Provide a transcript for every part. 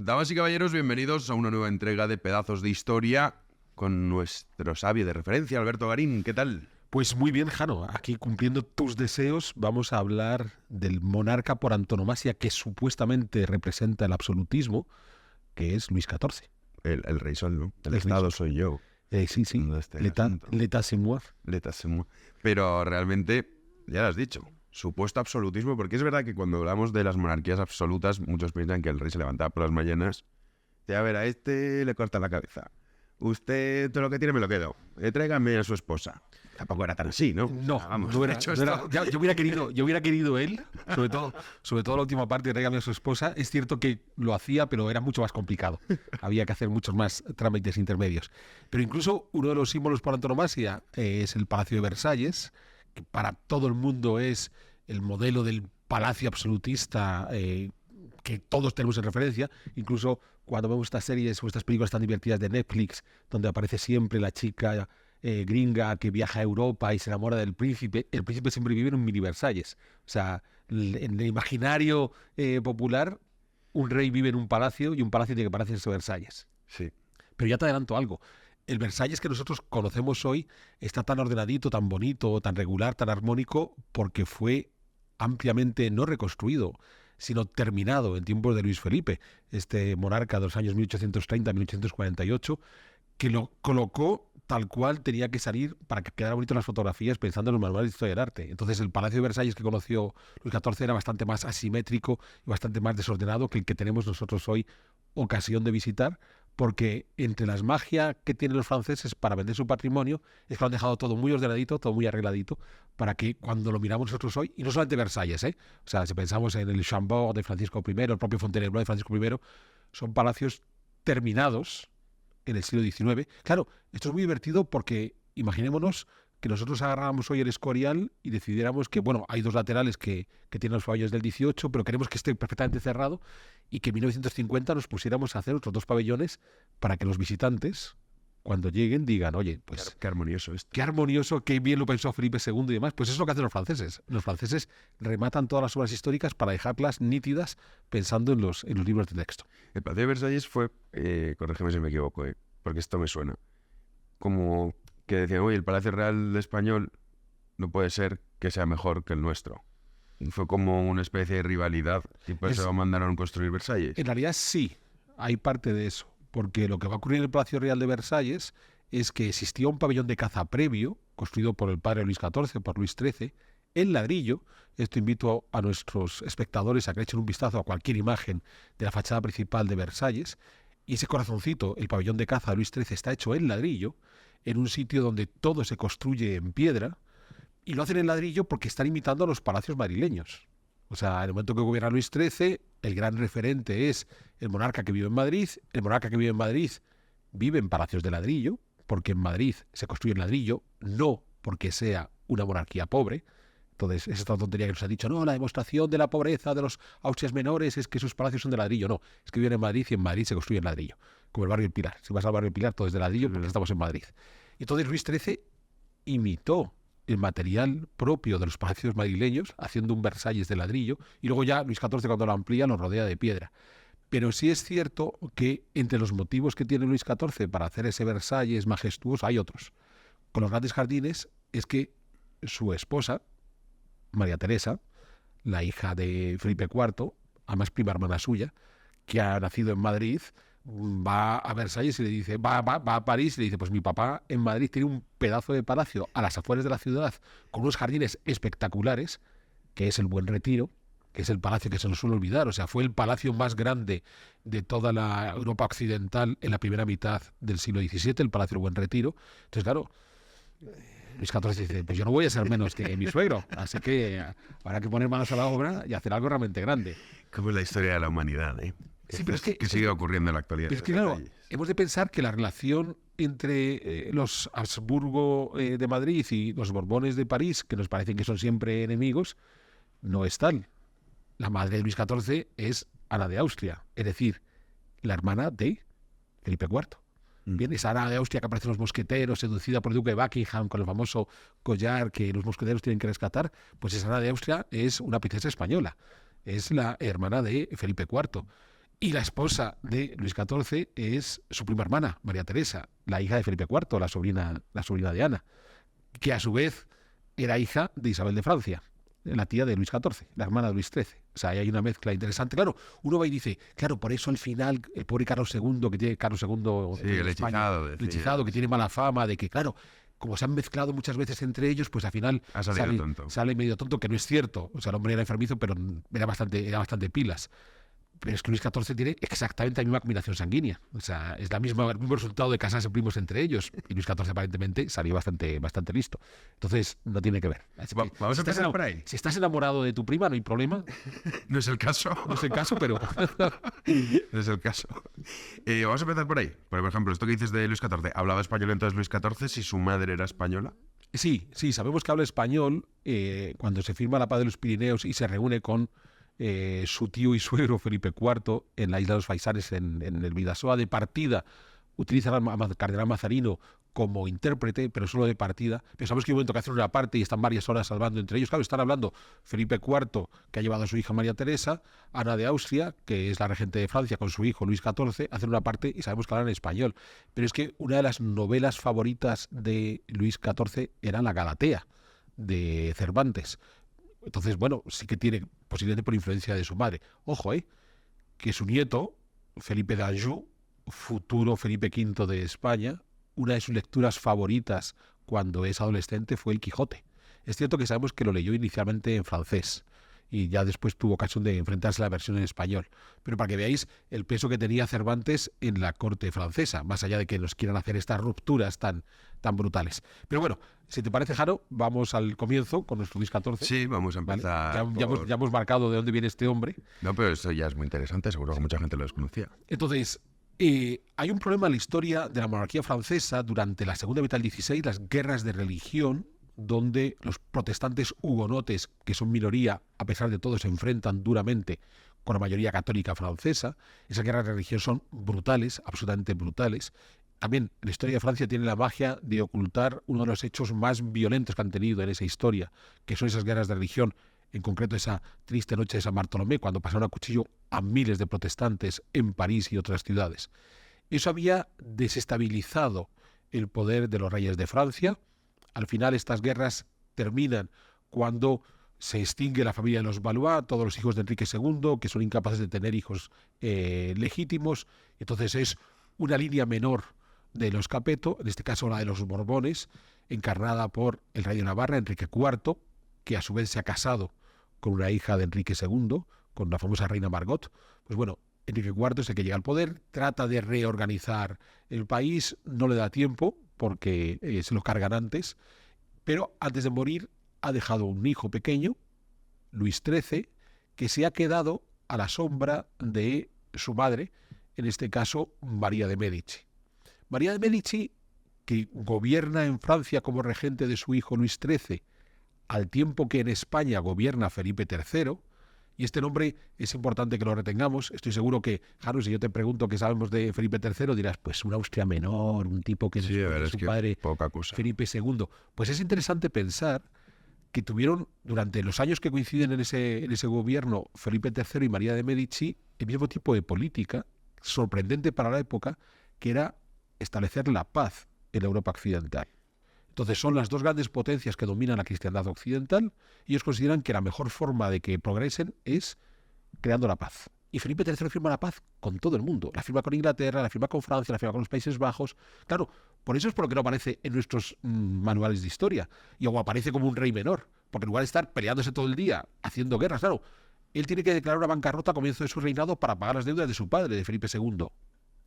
Damas y caballeros, bienvenidos a una nueva entrega de Pedazos de Historia con nuestro sabio de referencia, Alberto Garín. ¿Qué tal? Pues muy bien, Jano. Aquí, cumpliendo tus deseos, vamos a hablar del monarca por antonomasia que supuestamente representa el absolutismo, que es Luis XIV. El rey sol, ¿no? El Estado soy yo. Sí. L'état c'est moi. L'état c'est moi. Pero realmente, ya lo has dicho, supuesto absolutismo, porque es verdad que cuando hablamos de las monarquías absolutas, muchos piensan que el rey se levantaba por las mañanas, a ver, a este le corta la cabeza. Usted todo lo que tiene me lo quedo. Tráigame a su esposa. Tampoco era tan así, ¿no? No, no era. Yo hubiera querido él, sobre todo la última parte, tráigame a su esposa. Es cierto que lo hacía, pero era mucho más complicado. Había que hacer muchos más trámites intermedios. Pero incluso uno de los símbolos por antonomasia es el Palacio de Versalles, que para todo el mundo es el modelo del palacio absolutista que todos tenemos en referencia. Incluso cuando vemos estas series o estas películas tan divertidas de Netflix, donde aparece siempre la chica gringa que viaja a Europa y se enamora del príncipe, el príncipe siempre vive en un mini Versalles. O sea, en el imaginario popular, un rey vive en un palacio y un palacio tiene que parecerse a Versalles. Sí. Pero ya te adelanto algo. El Versalles que nosotros conocemos hoy está tan ordenadito, tan bonito, tan regular, tan armónico, porque fue ampliamente no reconstruido, sino terminado en tiempos de Luis Felipe, este monarca de los años 1830-1848, que lo colocó tal cual tenía que salir para que quedara bonito en las fotografías, pensando en los manuales de historia del arte. Entonces el Palacio de Versalles que conoció Luis XIV era bastante más asimétrico y bastante más desordenado que el que tenemos nosotros hoy ocasión de visitar, porque entre las magias que tienen los franceses para vender su patrimonio es que lo han dejado todo muy ordenadito, todo muy arregladito, para que cuando lo miramos nosotros hoy, y no solamente Versalles, o sea, si pensamos en el Chambord de Francisco I, el propio Fontainebleau de Francisco I, son palacios terminados en el siglo XIX. Claro, esto es muy divertido porque imaginémonos que nosotros agarráramos hoy el Escorial y decidiéramos que, bueno, hay dos laterales que tienen los pabellones del 18, pero queremos que esté perfectamente cerrado y que en 1950 nos pusiéramos a hacer otros dos pabellones para que los visitantes, cuando lleguen, digan, oye, pues qué armonioso esto. Qué armonioso, qué bien lo pensó Felipe II y demás. Pues eso es lo que hacen los franceses. Los franceses rematan todas las obras históricas para dejarlas nítidas pensando en los libros de texto. El Palacio de Versalles fue, corrígeme si me equivoco, porque esto me suena, como que decían, oye, el Palacio Real Español no puede ser que sea mejor que el nuestro. Y fue como una especie de rivalidad y por eso mandaron construir Versalles. En realidad sí, hay parte de eso, porque lo que va a ocurrir en el Palacio Real de Versalles es que existía un pabellón de caza previo, construido por el padre Luis XIV, por Luis XIII, en ladrillo. Esto invito a nuestros espectadores a que echen un vistazo a cualquier imagen de la fachada principal de Versalles. Y ese corazoncito, el pabellón de caza de Luis XIII, está hecho en ladrillo, en un sitio donde todo se construye en piedra, y lo hacen en ladrillo porque están imitando a los palacios madrileños. O sea, en el momento que gobierna Luis XIII, el gran referente es el monarca que vive en Madrid. El monarca que vive en Madrid vive en palacios de ladrillo, porque en Madrid se construye en ladrillo, no porque sea una monarquía pobre. Entonces, es esta tontería que nos ha dicho, no, la demostración de la pobreza de los Austrias menores es que sus palacios son de ladrillo. No, es que viven en Madrid y en Madrid se construye en ladrillo, como el barrio del Pilar. Si vas al barrio del Pilar, todo es de ladrillo porque estamos en Madrid. Y entonces Luis XIII imitó el material propio de los palacios madrileños, haciendo un Versalles de ladrillo, y luego ya Luis XIV, cuando lo amplía, lo rodea de piedra. Pero sí es cierto que entre los motivos que tiene Luis XIV para hacer ese Versalles majestuoso hay otros. Con los grandes jardines es que su esposa, María Teresa, la hija de Felipe IV, además prima hermana suya, que ha nacido en Madrid, va a Versalles y le dice, va a París y le dice, pues mi papá en Madrid tiene un pedazo de palacio a las afueras de la ciudad con unos jardines espectaculares, que es el Buen Retiro, que es el palacio que se nos suele olvidar. O sea, fue el palacio más grande de toda la Europa occidental en la primera mitad del siglo XVII, el Palacio del Buen Retiro. Entonces, claro, Luis XIV dice, pues yo no voy a ser menos que mi suegro, así que habrá que poner manos a la obra y hacer algo realmente grande. Como es la historia de la humanidad, Sí, pero es que sigue ocurriendo en la actualidad. Pero es que, claro, hemos de pensar que la relación entre los Habsburgo de Madrid y los Borbones de París, que nos parecen que son siempre enemigos, no es tal. La madre de Luis XIV es Ana de Austria, es decir, la hermana de Felipe IV. Bien, esa Ana de Austria que aparece en Los Mosqueteros, seducida por el duque de Buckingham con el famoso collar que los mosqueteros tienen que rescatar, pues esa Ana de Austria es una princesa española, es la hermana de Felipe IV. Y la esposa de Luis XIV es su prima hermana, María Teresa, la hija de Felipe IV, la sobrina de Ana, que a su vez era hija de Isabel de Francia, la tía de Luis XIV, la hermana de Luis XIII. O sea, ahí hay una mezcla interesante. Claro, uno va y dice, claro, por eso al final el pobre Carlos II, que tiene Carlos II Sí, el hechizado. el hechizado, que tiene mala fama, de que, claro, como se han mezclado muchas veces entre ellos, pues al final Ha salido tonto. sale medio tonto, que no es cierto. O sea, el hombre era enfermizo, pero era bastante pilas. Pero es que Luis XIV tiene exactamente la misma combinación sanguínea. O sea, es el mismo resultado de casarse primos entre ellos. Y Luis XIV aparentemente salió bastante listo. Entonces, no tiene que ver. Vamos a empezar por ahí. Si estás enamorado de tu prima, no hay problema. No es el caso. No es el caso, pero... No es el caso. Vamos a empezar por ahí. Porque, por ejemplo, esto que dices de Luis XIV. ¿Hablaba español entonces Luis XIV si su madre era española? Sí, sabemos que habla español cuando se firma la paz de los Pirineos y se reúne con su tío y suegro Felipe IV en la isla de los Faisanes, en el Bidasoa. De partida utiliza al cardenal Mazarino como intérprete, pero solo de partida. Pensamos que hay un momento que hacen una parte y están varias horas hablando entre ellos. Claro, están hablando Felipe IV, que ha llevado a su hija María Teresa, Ana de Austria, que es la regente de Francia, con su hijo Luis XIV, hacen una parte y sabemos que hablan español. Pero es que una de las novelas favoritas de Luis XIV era La Galatea, de Cervantes. Entonces, bueno, sí que tiene, posiblemente por influencia de su madre. Ojo, que su nieto, Felipe d'Anjou, futuro Felipe V de España, una de sus lecturas favoritas cuando es adolescente fue El Quijote. Es cierto que sabemos que lo leyó inicialmente en francés y ya después tuvo ocasión de enfrentarse a la versión en español. Pero para que veáis el peso que tenía Cervantes en la corte francesa, más allá de que nos quieran hacer estas rupturas tan brutales. Pero bueno, si te parece, Jaro, vamos al comienzo con nuestro Luis XIV. Sí, vamos a ¿Vale? empezar. Ya hemos marcado de dónde viene este hombre. No, pero eso ya es muy interesante, seguro que mucha gente lo desconocía. Entonces, hay un problema en la historia de la monarquía francesa durante la segunda mitad del XVI, las guerras de religión, donde los protestantes hugonotes, que son minoría, a pesar de todo, se enfrentan duramente con la mayoría católica francesa. Esas guerras de religión son brutales, absolutamente brutales. También la historia de Francia tiene la magia de ocultar uno de los hechos más violentos que han tenido en esa historia, que son esas guerras de religión, en concreto esa triste noche de San Bartolomé, cuando pasaron a cuchillo a miles de protestantes en París y otras ciudades. Eso había desestabilizado el poder de los reyes de Francia. Al final estas guerras terminan cuando se extingue la familia de los Valois, todos los hijos de Enrique II, que son incapaces de tener hijos legítimos. Entonces es una línea menor de los Capeto, en este caso la de los Borbones, encarnada por el rey de Navarra, Enrique IV, que a su vez se ha casado con una hija de Enrique II, con la famosa reina Margot. Pues bueno, Enrique IV es el que llega al poder, trata de reorganizar el país, no le da tiempo porque se lo cargan antes, pero antes de morir ha dejado un hijo pequeño, Luis XIII, que se ha quedado a la sombra de su madre, en este caso María de Médici. María de Médici, que gobierna en Francia como regente de su hijo Luis XIII, al tiempo que en España gobierna Felipe III, y este nombre es importante que lo retengamos. Estoy seguro que, Jaro, si yo te pregunto qué sabemos de Felipe III, dirás, pues un Austria menor, un tipo que Sí, a ver, es es su que padre poca cosa. Felipe II. Pues es interesante pensar que tuvieron, durante los años que coinciden en ese gobierno, Felipe III y María de Médici, el mismo tipo de política, sorprendente para la época, que era establecer la paz en la Europa occidental. Entonces son las dos grandes potencias que dominan la cristiandad occidental y ellos consideran que la mejor forma de que progresen es creando la paz. Y Felipe III firma la paz con todo el mundo. La firma con Inglaterra, la firma con Francia, la firma con los Países Bajos. Claro, por eso es por lo que no aparece en nuestros manuales de historia. Y o aparece como un rey menor. Porque en lugar de estar peleándose todo el día, haciendo guerras, claro, él tiene que declarar una bancarrota a comienzo de su reinado para pagar las deudas de su padre, de Felipe II.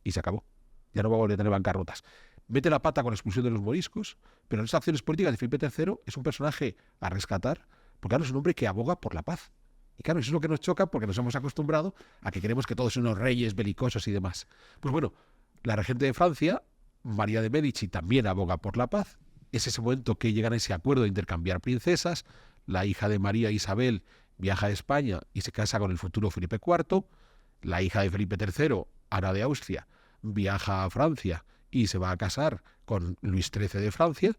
Y se acabó. Ya no va a volver a tener bancarrotas. Mete la pata con la expulsión de los moriscos, pero en esas acciones políticas de Felipe III es un personaje a rescatar, porque claro, es un hombre que aboga por la paz. Y claro, eso es lo que nos choca porque nos hemos acostumbrado a que queremos que todos sean unos reyes belicosos y demás. Pues bueno, la regente de Francia, María de Médici, también aboga por la paz. Es ese momento que llegan a ese acuerdo de intercambiar princesas. La hija de María Isabel viaja a España y se casa con el futuro Felipe IV. La hija de Felipe III, Ana de Austria, viaja a Francia y se va a casar con Luis XIII de Francia,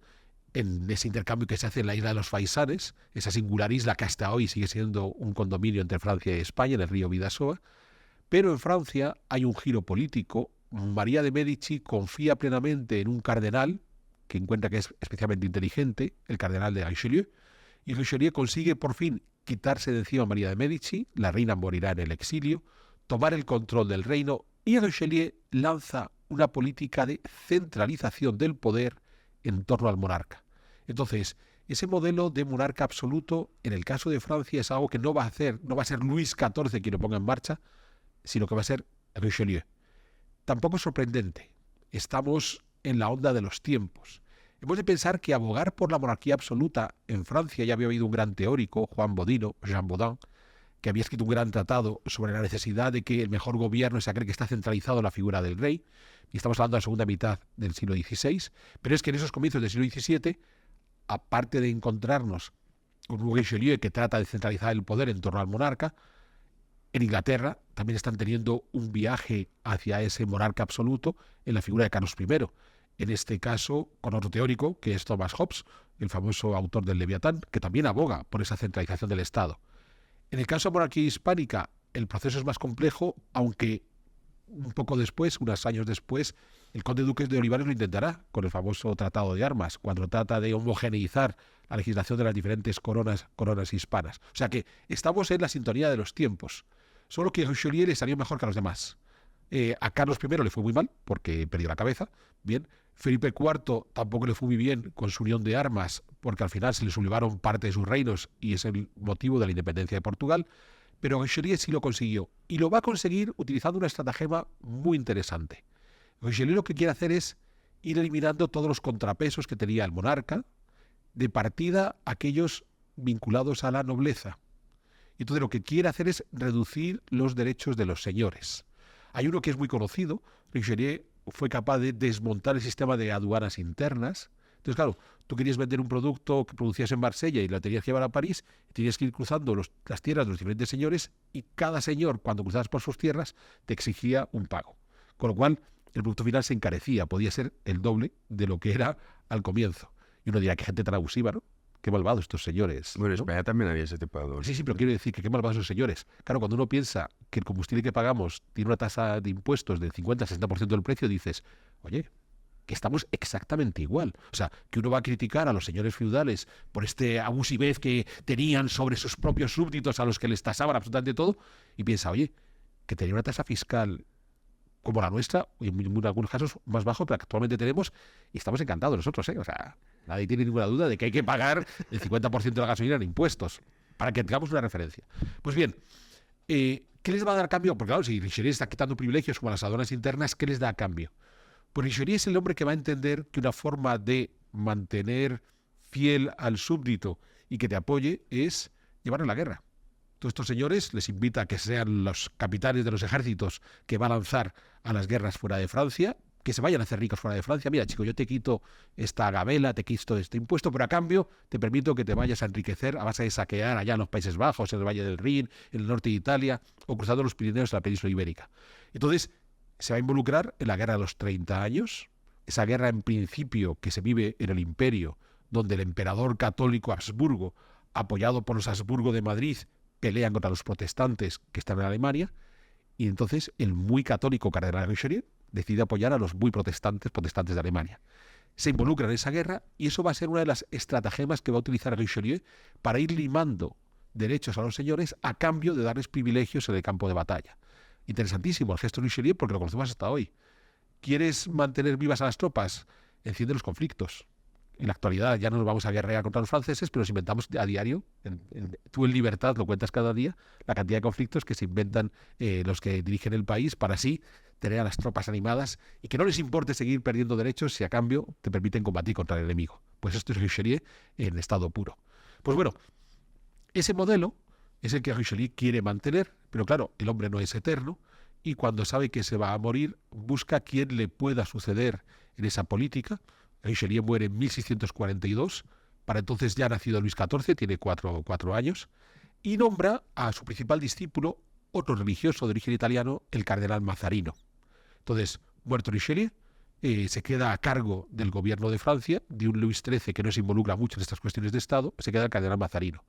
en ese intercambio que se hace en la isla de los Faisanes, esa singular isla que hasta hoy sigue siendo un condominio entre Francia y España, en el río Bidasoa. Pero en Francia hay un giro político. María de Médici confía plenamente en un cardenal que encuentra que es especialmente inteligente, el cardenal de Richelieu, y Richelieu consigue por fin quitarse de encima a María de Médici, la reina morirá en el exilio, tomar el control del reino, y Richelieu lanza una política de centralización del poder en torno al monarca. Entonces, ese modelo de monarca absoluto, en el caso de Francia, es algo que no va a ser Luis XIV quien lo ponga en marcha, sino que va a ser Richelieu. Tampoco es sorprendente. Estamos en la onda de los tiempos. Hemos de pensar que abogar por la monarquía absoluta en Francia ya había habido un gran teórico, Juan Bodino, Jean Bodin, que había escrito un gran tratado sobre la necesidad de que el mejor gobierno es aquel que está centralizado en la figura del rey. Y estamos hablando de la segunda mitad del siglo XVI. Pero es que en esos comienzos del siglo XVII, aparte de encontrarnos con un Richelieu que trata de centralizar el poder en torno al monarca, en Inglaterra también están teniendo un viaje hacia ese monarca absoluto en la figura de Carlos I. En este caso, con otro teórico, que es Thomas Hobbes, el famoso autor del Leviatán, que también aboga por esa centralización del Estado. En el caso de monarquía hispánica, el proceso es más complejo, aunque un poco después, unos años después, el conde duque de Olivares lo intentará con el famoso Tratado de Armas, cuando trata de homogeneizar la legislación de las diferentes coronas hispanas. O sea que estamos en la sintonía de los tiempos. Solo que a Richelieu le salió mejor que a los demás. A Carlos I le fue muy mal, porque perdió la cabeza. Bien. Felipe IV tampoco le fue muy bien con su unión de armas, porque al final se le sublevaron parte de sus reinos y es el motivo de la independencia de Portugal. Pero Richelieu sí lo consiguió. Y lo va a conseguir utilizando una estratagema muy interesante. Richelieu lo que quiere hacer es ir eliminando todos los contrapesos que tenía el monarca, de partida aquellos vinculados a la nobleza. Y entonces lo que quiere hacer es reducir los derechos de los señores. Hay uno que es muy conocido. Richelieu fue capaz de desmontar el sistema de aduanas internas. Entonces, claro, tú querías vender un producto que producías en Marsella y lo tenías que llevar a París, tenías que ir cruzando las tierras de los diferentes señores y cada señor, cuando cruzabas por sus tierras, te exigía un pago. Con lo cual, el producto final se encarecía, podía ser el doble de lo que era al comienzo. Y uno dirá, qué gente tan abusiva, ¿no? Qué malvados estos señores. Bueno, en ¿no? España también había ese tipo de adultos. Sí, pero quiero decir que qué malvados esos señores. Claro, cuando uno piensa que el combustible que pagamos tiene una tasa de impuestos del 50-60% del precio, dices, oye, que estamos exactamente igual. O sea, que uno va a criticar a los señores feudales por este abusivez que tenían sobre sus propios súbditos a los que les tasaban absolutamente todo, y piensa, oye, que tenía una tasa fiscal como la nuestra, y en algunos casos más bajo, pero actualmente tenemos, y estamos encantados nosotros, ¿eh? O sea, nadie tiene ninguna duda de que hay que pagar el 50% de la gasolina en impuestos, para que tengamos una referencia. Pues bien, ¿qué les va a dar a cambio? Porque claro, si Richelieu está quitando privilegios como las aduanas internas, ¿qué les da a cambio? Pues Richelieu es el hombre que va a entender que una forma de mantener fiel al súbdito y que te apoye es llevarlo a la guerra. Todos estos señores les invita a que sean los capitanes de los ejércitos que va a lanzar a las guerras fuera de Francia, que se vayan a hacer ricos fuera de Francia. Mira, chico, yo te quito esta gabela, te quito este impuesto, pero a cambio te permito que te vayas a enriquecer a base de saquear allá en los Países Bajos, en el Valle del Rin, en el norte de Italia o cruzando los Pirineos en la península ibérica. Entonces, se va a involucrar en la guerra de los 30 años, esa guerra en principio que se vive en el Imperio, donde el emperador católico Habsburgo, apoyado por los Habsburgo de Madrid, pelean contra los protestantes que están en Alemania, y entonces el muy católico cardenal Richelieu decide apoyar a los muy protestantes de Alemania. Se involucra en esa guerra y eso va a ser una de las estratagemas que va a utilizar Richelieu para ir limando derechos a los señores a cambio de darles privilegios en el campo de batalla. Interesantísimo el gesto de Richelieu porque lo conocemos hasta hoy. ¿Quieres mantener vivas a las tropas? Enciende los conflictos. En la actualidad ya no nos vamos a guerrear contra los franceses, pero nos inventamos a diario, tú en Libertad lo cuentas cada día, la cantidad de conflictos que se inventan los que dirigen el país para así tener a las tropas animadas y que no les importe seguir perdiendo derechos si a cambio te permiten combatir contra el enemigo. Pues esto es Richelieu en estado puro. Pues bueno, ese modelo es el que Richelieu quiere mantener, pero claro, el hombre no es eterno y cuando sabe que se va a morir, busca quien le pueda suceder en esa política. Richelieu muere en 1642, para entonces ya ha nacido Luis XIV, tiene cuatro años, y nombra a su principal discípulo, otro religioso de origen italiano, el cardenal Mazarino. Entonces, muerto Richelieu, se queda a cargo del gobierno de Francia, de un Luis XIII que no se involucra mucho en estas cuestiones de Estado, se queda el cardenal Mazarino.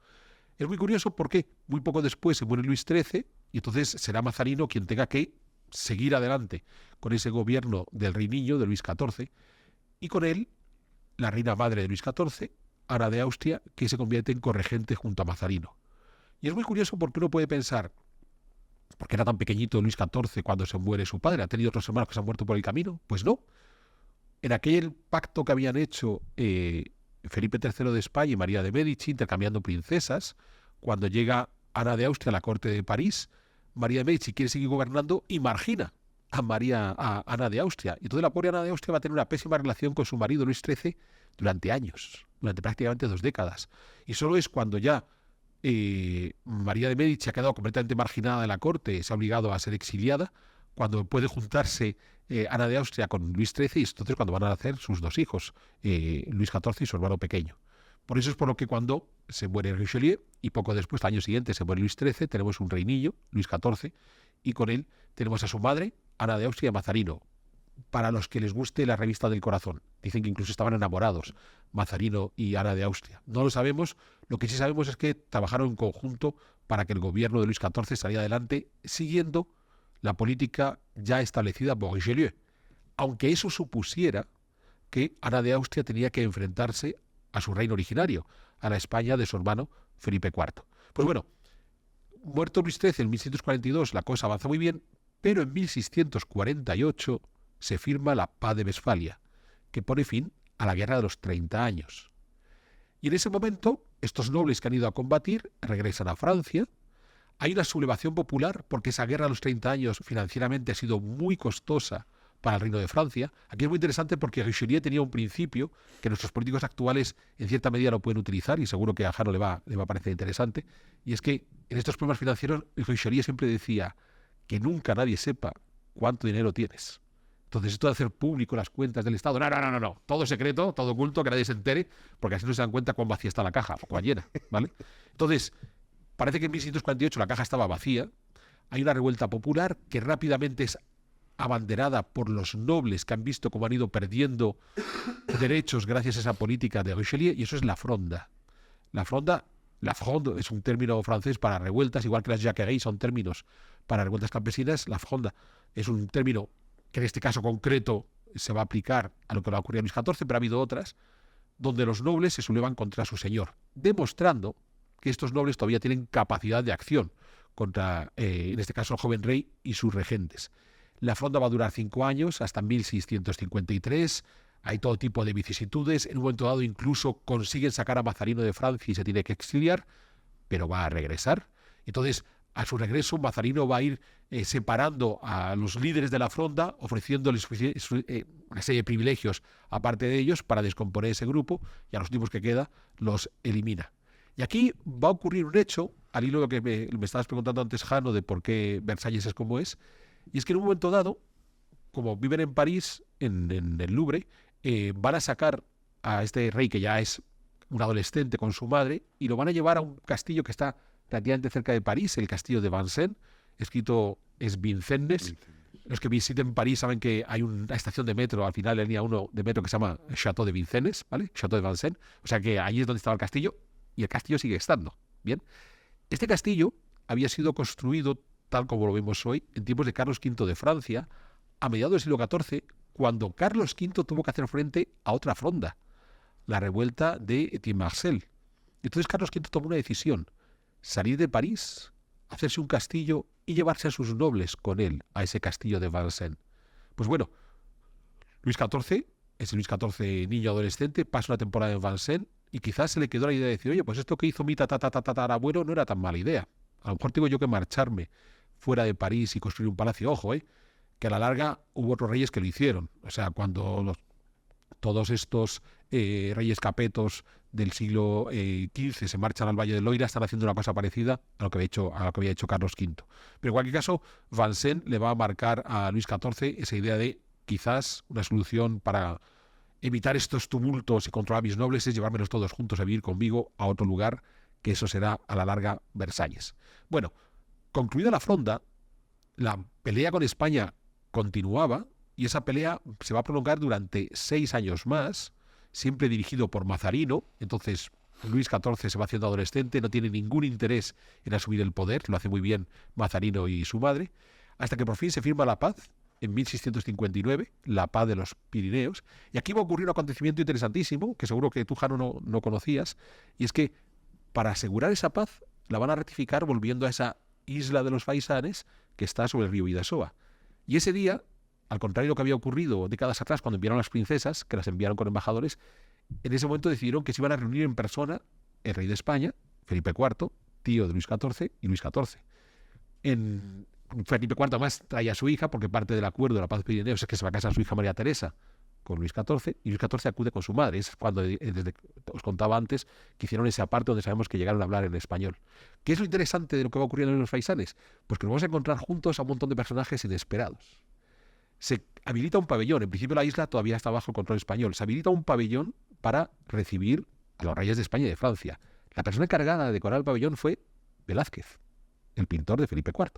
Es muy curioso porque muy poco después se muere Luis XIII Y entonces será Mazarino quien tenga que seguir adelante con ese gobierno del rey niño, de Luis XIV, y con él la reina madre de Luis XIV, Ana de Austria, que se convierte en corregente junto a Mazarino. Y es muy curioso porque uno puede pensar, ¿por qué era tan pequeñito Luis XIV cuando se muere su padre? ¿Ha tenido otros hermanos que se han muerto por el camino? Pues no. En aquel pacto que habían hecho Felipe III de España y María de Médici, intercambiando princesas, cuando llega Ana de Austria a la corte de París, María de Médici quiere seguir gobernando y margina a Ana de Austria. Y entonces la pobre Ana de Austria va a tener una pésima relación con su marido Luis XIII durante años, durante prácticamente 2 décadas. Y solo es cuando ya María de Médici ha quedado completamente marginada de la corte, se ha obligado a ser exiliada, cuando puede juntarse Ana de Austria con Luis XIII, y entonces cuando van a nacer sus 2 hijos, Luis XIV y su hermano pequeño. Por eso es por lo que cuando se muere Richelieu, y poco después, al año siguiente, se muere Luis XIII, tenemos un rey niño, Luis XIV, y con él tenemos a su madre, Ana de Austria y a Mazarino. Para los que les guste la revista del corazón, dicen que incluso estaban enamorados, Mazarino y Ana de Austria. No lo sabemos, lo que sí sabemos es que trabajaron en conjunto para que el gobierno de Luis XIV saliera adelante siguiendo la política ya establecida por Richelieu, aunque eso supusiera que Ana de Austria tenía que enfrentarse a su reino originario, a la España de su hermano Felipe IV. Pues bueno, muerto Luis XIII en 1642, la cosa avanza muy bien, pero en 1648 se firma la Paz de Westfalia, que pone fin a la Guerra de los 30 años. Y en ese momento, estos nobles que han ido a combatir regresan a Francia. Hay una sublevación popular porque esa guerra de los 30 años financieramente ha sido muy costosa para el Reino de Francia. Aquí es muy interesante porque Richelieu tenía un principio que nuestros políticos actuales en cierta medida lo pueden utilizar, y seguro que a Jano le va a parecer interesante, y es que en estos problemas financieros Richelieu siempre decía que nunca nadie sepa cuánto dinero tienes. Entonces esto de hacer público las cuentas del Estado, no, todo secreto, todo oculto, que nadie se entere, porque así no se dan cuenta cuán vacía está la caja, o cuán llena, ¿vale? Entonces, parece que en 1648 la caja estaba vacía, hay una revuelta popular que rápidamente es abanderada por los nobles que han visto cómo han ido perdiendo derechos gracias a esa política de Richelieu, y eso es la fronda. La fronde es un término francés para revueltas, igual que las jacqueries son términos para revueltas campesinas. La fronda es un término que en este caso concreto se va a aplicar a lo que le ocurrió a Luis XIV, pero ha habido otras, donde los nobles se sublevan contra su señor, demostrando que estos nobles todavía tienen capacidad de acción contra, en este caso, el joven rey y sus regentes. La fronda va a durar 5 años, hasta 1653. Hay todo tipo de vicisitudes. En un momento dado incluso consiguen sacar a Mazarino de Francia y se tiene que exiliar, pero va a regresar. Entonces, a su regreso, Mazarino va a ir separando a los líderes de la fronda, ofreciéndoles una serie de privilegios aparte de ellos para descomponer ese grupo, y a los últimos que queda los elimina. Y aquí va a ocurrir un hecho, al hilo de lo que me estabas preguntando antes, Jano, de por qué Versalles es como es, y es que en un momento dado, como viven en París, en el Louvre, van a sacar a este rey que ya es un adolescente con su madre y lo van a llevar a un castillo que está relativamente cerca de París, el castillo de Vincennes, escrito es Vincennes. Los que visiten París saben que hay una estación de metro al final de la línea 1 de metro que se llama Château de Vincennes, ¿vale? Château de Vincennes. O sea que ahí es donde estaba el castillo, y el castillo sigue estando. Bien. Este castillo había sido construido, tal como lo vemos hoy, en tiempos de Carlos V de Francia, a mediados del siglo XIV, cuando Carlos V tuvo que hacer frente a otra fronda, la revuelta de Etienne Marcel. Entonces Carlos V tomó una decisión: salir de París, hacerse un castillo y llevarse a sus nobles con él a ese castillo de Vincennes. Pues bueno, Luis XIV, ese Luis XIV niño adolescente, pasa una temporada en Vincennes y quizás se le quedó la idea de decir, oye, pues esto que hizo mi tatarabuelo no era tan mala idea. A lo mejor tengo yo que marcharme fuera de París y construir un palacio. Ojo, que a la larga hubo otros reyes que lo hicieron. O sea, cuando todos estos reyes capetos del siglo XV se marchan al Valle del Loira, están haciendo una cosa parecida a lo que había hecho Carlos V. Pero en cualquier caso, Vincennes le va a marcar a Luis XIV esa idea de quizás una solución para evitar estos tumultos y controlar a mis nobles es llevármelos todos juntos a vivir conmigo a otro lugar, que eso será a la larga Versalles. Bueno, concluida la fronda, la pelea con España continuaba, y esa pelea se va a prolongar durante 6 años más, siempre dirigido por Mazarino. Entonces Luis XIV se va haciendo adolescente, no tiene ningún interés en asumir el poder, lo hace muy bien Mazarino y su madre, hasta que por fin se firma la paz en 1659, la paz de los Pirineos, y aquí va a ocurrir un acontecimiento interesantísimo, que seguro que tú, Jano, no conocías, y es que para asegurar esa paz la van a ratificar volviendo a esa isla de los Faisanes que está sobre el río Bidasoa. Y ese día, al contrario de lo que había ocurrido décadas atrás cuando enviaron a las princesas, que las enviaron con embajadores, en ese momento decidieron que se iban a reunir en persona el rey de España, Felipe IV, tío de Luis XIV, y Luis XIV. Felipe IV además trae a su hija, porque parte del acuerdo de la paz de Pirineos es que se va a casar su hija María Teresa con Luis XIV, y Luis XIV acude con su madre. Es cuando, desde os contaba antes, que hicieron esa parte donde sabemos que llegaron a hablar en español. ¿Qué es lo interesante de lo que va ocurriendo en los Faisanes? Pues que nos vamos a encontrar juntos a un montón de personajes inesperados. Se habilita un pabellón, en principio la isla todavía está bajo control español, se habilita un pabellón para recibir a los reyes de España y de Francia. La persona encargada de decorar el pabellón fue Velázquez, el pintor de Felipe IV.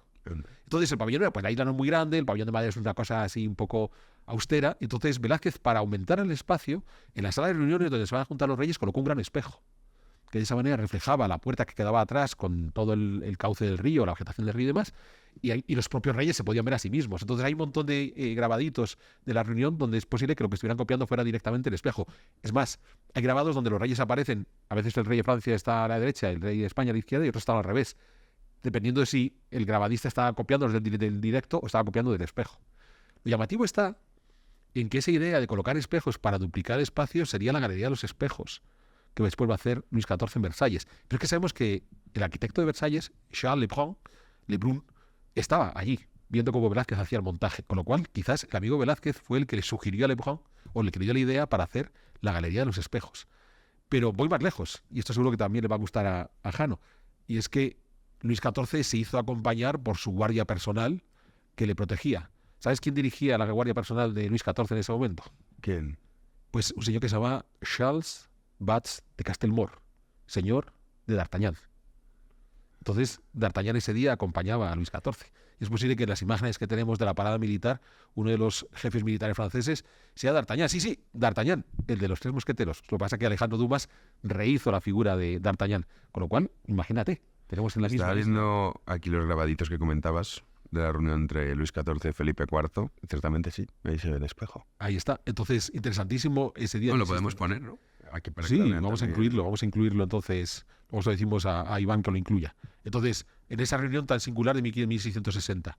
Entonces el pabellón, pues la isla no es muy grande, el pabellón de madera es una cosa así un poco austera, entonces Velázquez, para aumentar el espacio, en la sala de reuniones donde se van a juntar los reyes, colocó un gran espejo, que de esa manera reflejaba la puerta que quedaba atrás con todo el cauce del río, la vegetación del río y demás, y los propios reyes se podían ver a sí mismos. Entonces hay un montón de grabaditos de la reunión donde es posible que lo que estuvieran copiando fuera directamente el espejo. Es más, hay grabados donde los reyes aparecen, a veces el rey de Francia está a la derecha, el rey de España a la izquierda y otros están al revés, dependiendo de si el grabadista estaba copiando del directo o estaba copiando del espejo. Lo llamativo está en que esa idea de colocar espejos para duplicar espacios sería la Galería de los Espejos, que después va a hacer Luis XIV en Versalles. Pero es que sabemos que el arquitecto de Versalles, Charles Lebrun, estaba allí, viendo cómo Velázquez hacía el montaje, con lo cual quizás el amigo Velázquez fue el que le sugirió a Lebrun, o el que le dio la idea para hacer la Galería de los Espejos. Pero voy más lejos, y esto seguro que también le va a gustar a Jano, y es que Luis XIV se hizo acompañar por su guardia personal que le protegía. ¿Sabes quién dirigía la guardia personal de Luis XIV en ese momento? ¿Quién? Pues un señor que se llama Charles Batz de Castelmor, señor de D'Artagnan. Entonces, D'Artagnan ese día acompañaba a Luis XIV. Y es posible que en las imágenes que tenemos de la parada militar, uno de los jefes militares franceses sea D'Artagnan. Sí, D'Artagnan, el de los tres mosqueteros. Lo que pasa es que Alejandro Dumas rehizo la figura de D'Artagnan. Con lo cual, imagínate, tenemos en la misma... Estaba viendo aquí los grabaditos que comentabas de la reunión entre Luis XIV y Felipe IV. Ciertamente sí, ahí se ve el espejo. Ahí está. Entonces, interesantísimo ese día. No, lo podemos poner, ¿no? Aquí para sí, que lo vamos a incluirlo. Entonces, vamos a decimos a Iván que lo incluya. Entonces, en esa reunión tan singular de 1660.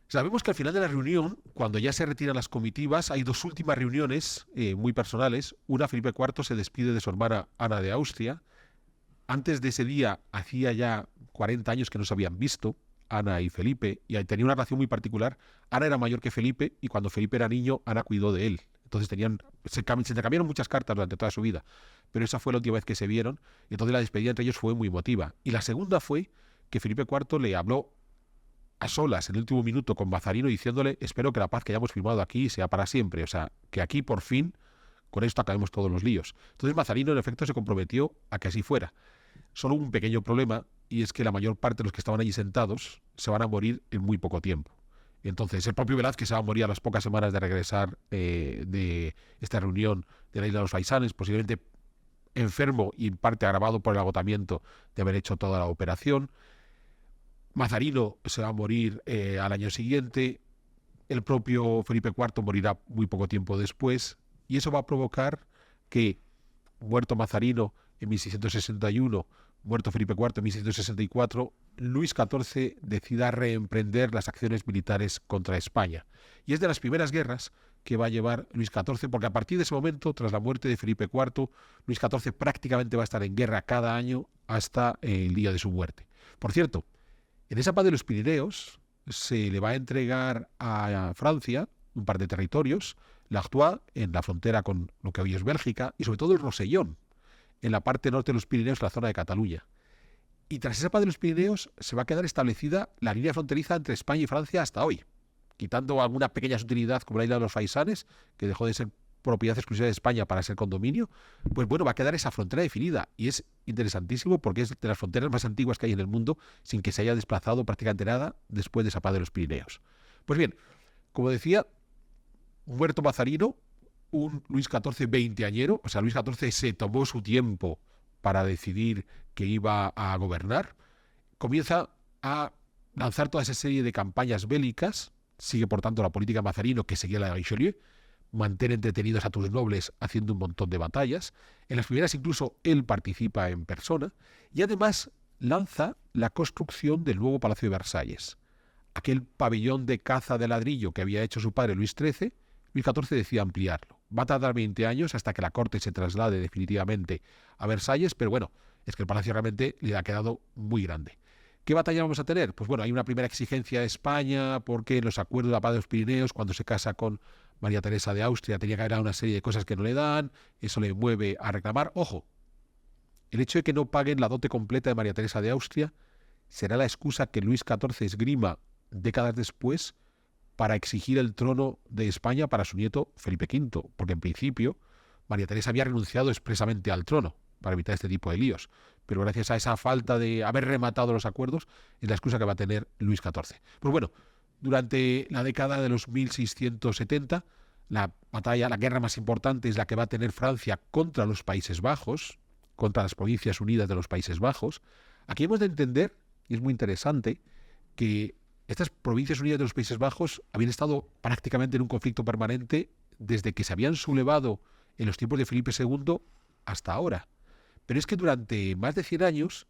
Sabemos que al final de la reunión, cuando ya se retiran las comitivas, hay dos últimas reuniones muy personales. Una, Felipe IV se despide de su hermana Ana de Austria. Antes de ese día, hacía ya 40 años que no se habían visto, Ana y Felipe, y tenía una relación muy particular. Ana era mayor que Felipe, y cuando Felipe era niño, Ana cuidó de él. Entonces se intercambiaron muchas cartas durante toda su vida, pero esa fue la última vez que se vieron, y entonces la despedida entre ellos fue muy emotiva. Y la segunda fue que Felipe IV le habló a solas en el último minuto con Mazarino diciéndole: espero que la paz que hayamos firmado aquí sea para siempre, o sea, que aquí por fin con esto acabemos todos los líos. Entonces Mazarino en efecto se comprometió a que así fuera. Solo un pequeño problema, y es que la mayor parte de los que estaban allí sentados se van a morir en muy poco tiempo. Entonces, el propio Velázquez se va a morir a las pocas semanas de regresar de esta reunión de la isla de los Faisanes, posiblemente enfermo y en parte agravado por el agotamiento de haber hecho toda la operación. Mazarino se va a morir al año siguiente. El propio Felipe IV morirá muy poco tiempo después. Y eso va a provocar que, muerto Mazarino en 1661, muerto Felipe IV en 1664, Luis XIV decida reemprender las acciones militares contra España. Y es de las primeras guerras que va a llevar Luis XIV, porque a partir de ese momento, tras la muerte de Felipe IV, Luis XIV prácticamente va a estar en guerra cada año hasta el día de su muerte. Por cierto, en esa paz de los Pirineos se le va a entregar a Francia un par de territorios, l'Artois, en la frontera con lo que hoy es Bélgica, y sobre todo el Rosellón, en la parte norte de los Pirineos, la zona de Cataluña. Y tras esa paz de los Pirineos se va a quedar establecida la línea fronteriza entre España y Francia hasta hoy, quitando alguna pequeña sutilidad como la isla de los Faisanes, que dejó de ser propiedad exclusiva de España para ser condominio. Pues bueno, va a quedar esa frontera definida, y es interesantísimo porque es de las fronteras más antiguas que hay en el mundo sin que se haya desplazado prácticamente nada después de esa paz de los Pirineos. Pues bien, como decía, muerto Mazarino, un Luis XIV veinteañero, o sea, Luis XIV se tomó su tiempo para decidir que iba a gobernar, comienza a lanzar toda esa serie de campañas bélicas, sigue por tanto la política de Mazarino que seguía la de Richelieu, mantener entretenidos a tus nobles haciendo un montón de batallas. En las primeras incluso él participa en persona y además lanza la construcción del nuevo Palacio de Versalles. Aquel pabellón de caza de ladrillo que había hecho su padre Luis XIII, Luis XIV decide ampliarlo. Va a tardar 20 años hasta que la corte se traslade definitivamente a Versalles, pero bueno, es que el palacio realmente le ha quedado muy grande. ¿Qué batalla vamos a tener? Pues bueno, hay una primera exigencia de España porque en los acuerdos de la paz de los Pirineos, cuando se casa con María Teresa de Austria, tenía que haber una serie de cosas que no le dan, eso le mueve a reclamar. Ojo, el hecho de que no paguen la dote completa de María Teresa de Austria será la excusa que Luis XIV esgrima décadas después para exigir el trono de España para su nieto Felipe V, porque en principio María Teresa había renunciado expresamente al trono para evitar este tipo de líos, pero gracias a esa falta de haber rematado los acuerdos es la excusa que va a tener Luis XIV. Pues bueno, durante la década de los 1670, la guerra más importante es la que va a tener Francia contra los Países Bajos, contra las Provincias Unidas de los Países Bajos. Aquí hemos de entender, y es muy interesante, que estas Provincias Unidas de los Países Bajos habían estado prácticamente en un conflicto permanente desde que se habían sublevado en los tiempos de Felipe II hasta ahora. Pero es que durante más de 100 años,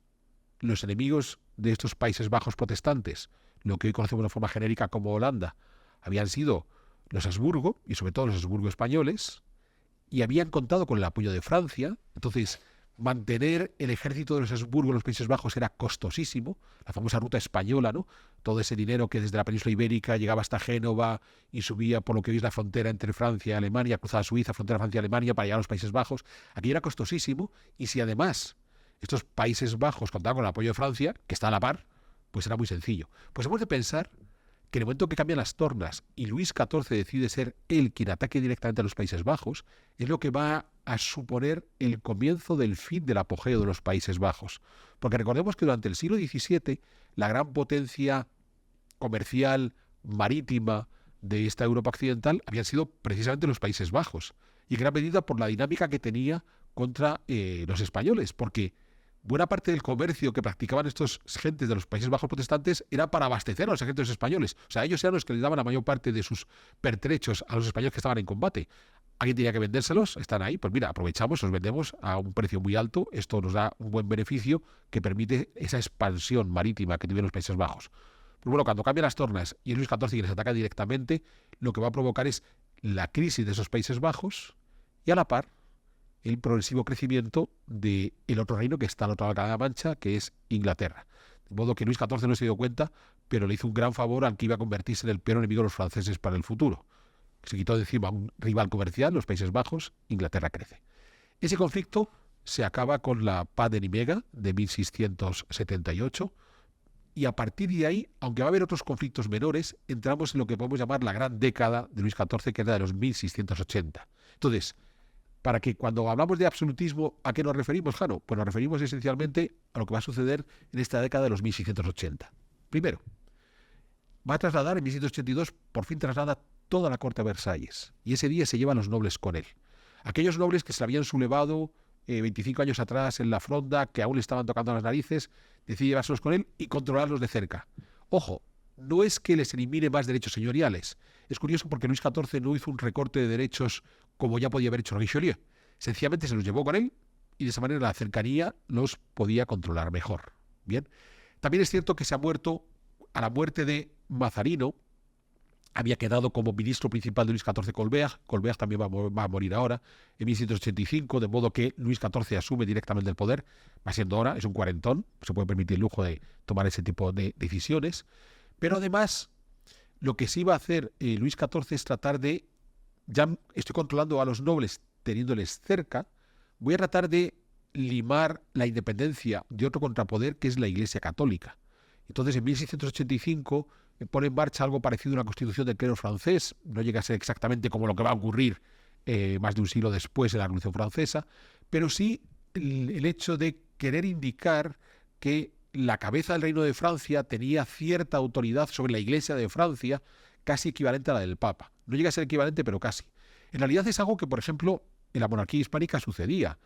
los enemigos de estos Países Bajos protestantes, lo que hoy conocemos de forma genérica como Holanda, habían sido los Habsburgo, y sobre todo los Habsburgo españoles, y habían contado con el apoyo de Francia. Entonces, mantener el ejército de los Habsburgo en los Países Bajos era costosísimo, la famosa ruta española, ¿no? Todo ese dinero que desde la península ibérica llegaba hasta Génova y subía por lo que hoy es la frontera entre Francia y Alemania, cruzaba Suiza, frontera Francia-Alemania para llegar a los Países Bajos. Aquí era costosísimo, y si además estos Países Bajos contaban con el apoyo de Francia, que está a la par, pues era muy sencillo. Pues hemos de pensar que en el momento que cambian las tornas y Luis XIV decide ser él quien ataque directamente a los Países Bajos, es lo que va a suponer el comienzo del fin del apogeo de los Países Bajos. Porque recordemos que durante el siglo XVII, la gran potencia comercial, marítima de esta Europa occidental habían sido precisamente los Países Bajos, y en gran medida por la dinámica que tenía contra los españoles, porque buena parte del comercio que practicaban estos gentes de los Países Bajos protestantes era para abastecer a los ejércitos españoles. O sea, ellos eran los que les daban la mayor parte de sus pertrechos a los españoles que estaban en combate. ¿Alguien tenía que vendérselos? Están ahí. Pues mira, aprovechamos, los vendemos a un precio muy alto. Esto nos da un buen beneficio que permite esa expansión marítima que tuvieron los Países Bajos. Pues bueno, cuando cambian las tornas y Luis XIV quien les ataca directamente, lo que va a provocar es la crisis de esos Países Bajos y a la par el progresivo crecimiento del otro reino que está al otro lado de la Mancha, que es Inglaterra. De modo que Luis XIV no se dio cuenta, pero le hizo un gran favor al que iba a convertirse en el peor enemigo de los franceses para el futuro. Se quitó de encima un rival comercial, los Países Bajos, Inglaterra crece. Ese conflicto se acaba con la Paz de Nimega de 1678, y a partir de ahí, aunque va a haber otros conflictos menores, entramos en lo que podemos llamar la gran década de Luis XIV, que era de los 1680. Entonces, para que cuando hablamos de absolutismo, ¿a qué nos referimos, Jano? Pues nos referimos esencialmente a lo que va a suceder en esta década de los 1680. Primero, va a trasladar en 1682, por fin traslada toda la corte a Versalles, y ese día se llevan los nobles con él. Aquellos nobles que se le habían sublevado 25 años atrás en la fronda, que aún le estaban tocando las narices, decide llevárselos con él y controlarlos de cerca. Ojo, no es que les elimine más derechos señoriales. Es curioso porque Luis XIV no hizo un recorte de derechos como ya podía haber hecho Richelieu. Sencillamente se los llevó con él y de esa manera la cercanía los podía controlar mejor. Bien. También es cierto que se ha muerto, a la muerte de Mazarino, había quedado como ministro principal de Luis XIV Colbert. Colbert también va a morir ahora, en 1685, de modo que Luis XIV asume directamente el poder. Va siendo hora, es un cuarentón, se puede permitir el lujo de tomar ese tipo de decisiones. Pero además, lo que sí va a hacer Luis XIV es tratar de, ya estoy controlando a los nobles teniéndoles cerca, voy a tratar de limar la independencia de otro contrapoder que es la Iglesia Católica. Entonces, en 1685 pone en marcha algo parecido a una constitución del clero francés. No llega a ser exactamente como lo que va a ocurrir más de un siglo después de la Revolución Francesa, pero sí el hecho de querer indicar que la cabeza del Reino de Francia tenía cierta autoridad sobre la Iglesia de Francia, casi equivalente a la del Papa. No llega a ser equivalente, pero casi. En realidad es algo que, por ejemplo, en la monarquía hispánica sucedía.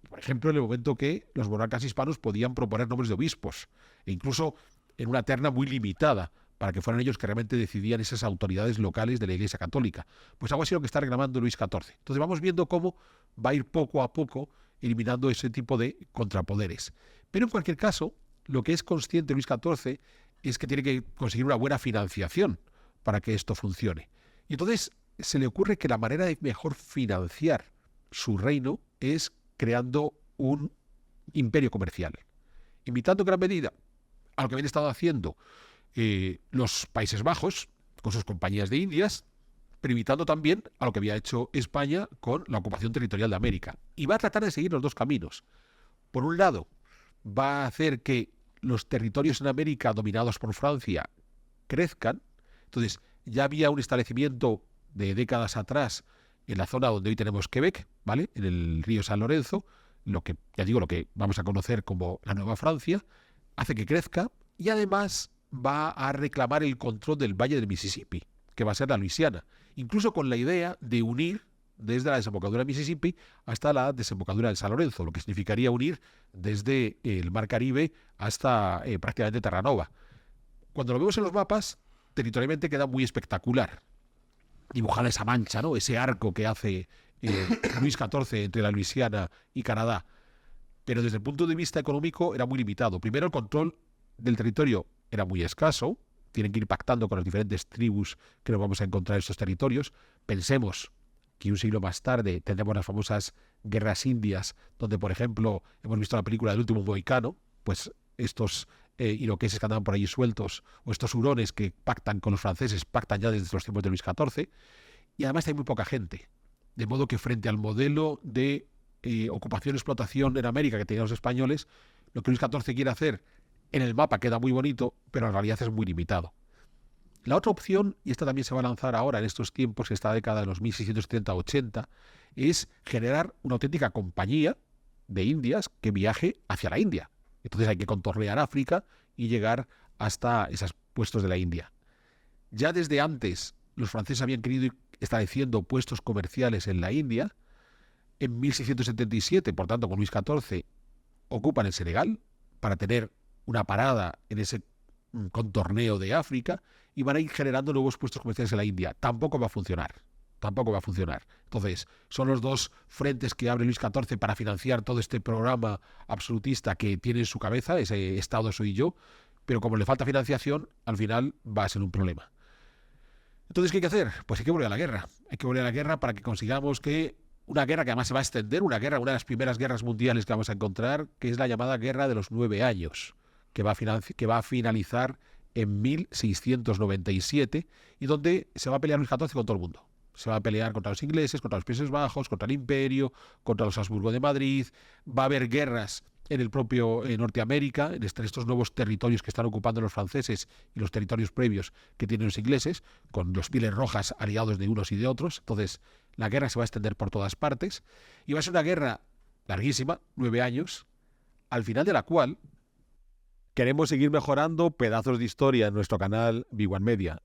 Por ejemplo, en el momento que los monarcas hispanos podían proponer nombres de obispos, e incluso en una terna muy limitada, para que fueran ellos que realmente decidían esas autoridades locales de la Iglesia Católica. Pues algo así lo que está reclamando Luis XIV. Entonces vamos viendo cómo va a ir poco a poco eliminando ese tipo de contrapoderes. Pero en cualquier caso, lo que es consciente Luis XIV es que tiene que conseguir una buena financiación para que esto funcione. Y entonces se le ocurre que la manera de mejor financiar su reino es creando un imperio comercial, imitando en gran medida a lo que habían estado haciendo los Países Bajos con sus compañías de Indias, pero imitando también a lo que había hecho España con la ocupación territorial de América. Y va a tratar de seguir los dos caminos. Por un lado, va a hacer que los territorios en América dominados por Francia crezcan. Entonces, ya había un establecimiento de décadas atrás en la zona donde hoy tenemos Quebec, ¿vale? En el río San Lorenzo, lo que, ya digo, lo que vamos a conocer como la Nueva Francia, hace que crezca y además va a reclamar el control del Valle del Mississippi, que va a ser la Luisiana, incluso con la idea de unir desde la desembocadura del Mississippi hasta la desembocadura del San Lorenzo, lo que significaría unir desde el Mar Caribe hasta prácticamente Terranova. Cuando lo vemos en los mapas, territorialmente queda muy espectacular. Dibujada esa mancha, ¿no? Ese arco que hace Luis XIV entre la Luisiana y Canadá. Pero desde el punto de vista económico era muy limitado. Primero, el control del territorio era muy escaso. Tienen que ir pactando con las diferentes tribus que nos vamos a encontrar en estos territorios. Pensemos que un siglo más tarde tendremos las famosas guerras indias, donde, por ejemplo, hemos visto la película del último mohicano, pues estos iroqueses que andaban por allí sueltos, o estos hurones que pactan con los franceses, pactan ya desde los tiempos de Luis XIV, y además hay muy poca gente. De modo que frente al modelo de ocupación y explotación en América que tenían los españoles, lo que Luis XIV quiere hacer en el mapa queda muy bonito, pero en realidad es muy limitado. La otra opción, y esta también se va a lanzar ahora en estos tiempos, esta década de los 1670-80, es generar una auténtica compañía de indias que viaje hacia la India. Entonces hay que contornear África y llegar hasta esos puestos de la India. Ya desde antes los franceses habían querido ir estableciendo puestos comerciales en la India. En 1677, por tanto con Luis XIV, ocupan el Senegal para tener una parada en ese contorneo de África y van a ir generando nuevos puestos comerciales en la India. Tampoco va a funcionar. Entonces, son los dos frentes que abre Luis XIV para financiar todo este programa absolutista que tiene en su cabeza, ese Estado soy yo, pero como le falta financiación, al final va a ser un problema. Entonces, ¿qué hay que hacer? Pues hay que volver a la guerra. Hay que volver a la guerra para que consigamos que una guerra que además se va a extender, una de las primeras guerras mundiales que vamos a encontrar, que es la llamada Guerra de los 9 años, que va a finalizar en 1697 y donde se va a pelear Luis XIV con todo el mundo. Se va a pelear contra los ingleses, contra los Países Bajos, contra el Imperio, contra los Habsburgo de Madrid. Va a haber guerras en el propio Norteamérica, en estos nuevos territorios que están ocupando los franceses y los territorios previos que tienen los ingleses, con los pieles rojas aliados de unos y de otros. Entonces, la guerra se va a extender por todas partes y va a ser una guerra larguísima, 9 años, al final de la cual queremos seguir mejorando pedazos de historia en nuestro canal Big One Media.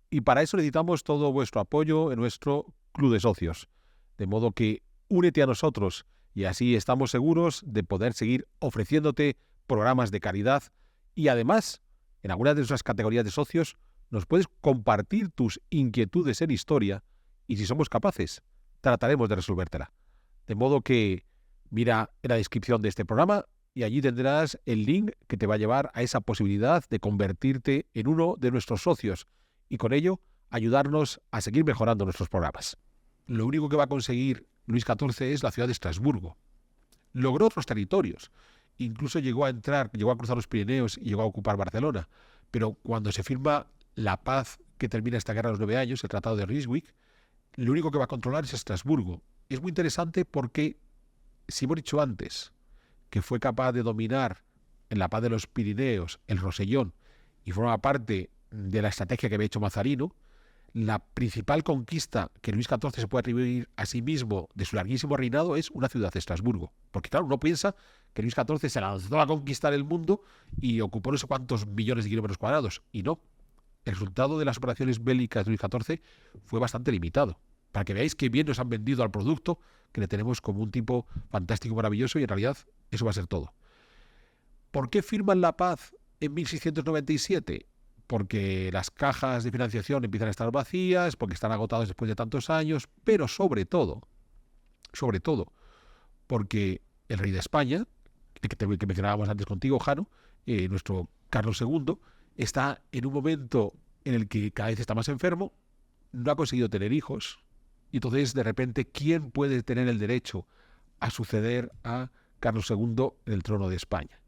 Y para eso necesitamos todo vuestro apoyo en nuestro club de socios. De modo que únete a nosotros y así estamos seguros de poder seguir ofreciéndote programas de calidad y además, en algunas de nuestras categorías de socios, nos puedes compartir tus inquietudes en historia y si somos capaces, trataremos de resolvértela. De modo que mira en la descripción de este programa y allí tendrás el link que te va a llevar a esa posibilidad de convertirte en uno de nuestros socios y con ello ayudarnos a seguir mejorando nuestros programas. Lo único que va a conseguir Luis XIV es la ciudad de Estrasburgo. Logró otros territorios, incluso llegó a cruzar los Pirineos y llegó a ocupar Barcelona, pero cuando se firma la paz que termina esta guerra de los 9 años, el Tratado de Ryswick, lo único que va a controlar es Estrasburgo. Es muy interesante porque, si hemos dicho antes que fue capaz de dominar en la paz de los Pirineos el Rosellón y forma parte de la estrategia que había hecho Mazarino, la principal conquista que Luis XIV se puede atribuir a sí mismo de su larguísimo reinado es una ciudad, Estrasburgo. Porque claro, uno piensa que Luis XIV se lanzó a conquistar el mundo y ocupó no sé cuántos millones de kilómetros cuadrados. Y no. El resultado de las operaciones bélicas de Luis XIV fue bastante limitado. para que veáis qué bien nos han vendido al producto, que le tenemos como un tipo fantástico, maravilloso, y en realidad eso va a ser todo. ¿Por qué firman la paz en 1697? Porque las cajas de financiación empiezan a estar vacías, porque están agotados después de tantos años, pero sobre todo, porque el rey de España, que mencionábamos antes contigo, Jano, nuestro Carlos II, está en un momento en el que cada vez está más enfermo, no ha conseguido tener hijos, y entonces de repente, ¿quién puede tener el derecho a suceder a Carlos II en el trono de España?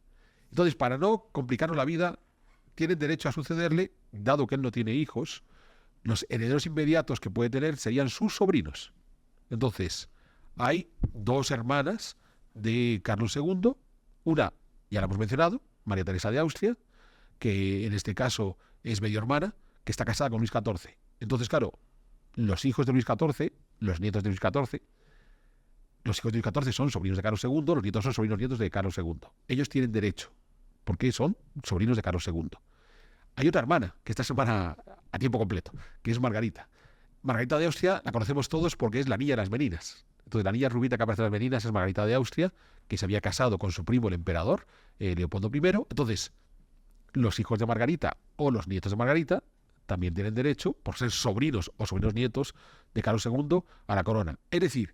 Entonces, para no complicarnos la vida, tienen derecho a sucederle, dado que él no tiene hijos, los herederos inmediatos que puede tener serían sus sobrinos. Entonces, hay dos hermanas de Carlos II, una, ya la hemos mencionado, María Teresa de Austria, que en este caso es medio hermana, que está casada con Luis XIV. Entonces, claro, los hijos de Luis XIV, los nietos de Luis XIV, los hijos de Luis XIV son sobrinos de Carlos II, los nietos son sobrinos nietos de Carlos II. Ellos tienen derecho, porque son sobrinos de Carlos II. Hay otra hermana, que esta es hermana a tiempo completo, que es Margarita. Margarita de Austria la conocemos todos porque es la niña de las Meninas. Entonces, la niña rubita que aparece en las Meninas es Margarita de Austria, que se había casado con su primo, el emperador, Leopoldo I. Entonces, los hijos de Margarita o los nietos de Margarita también tienen derecho, por ser sobrinos o sobrinos nietos de Carlos II, a la corona. Es decir,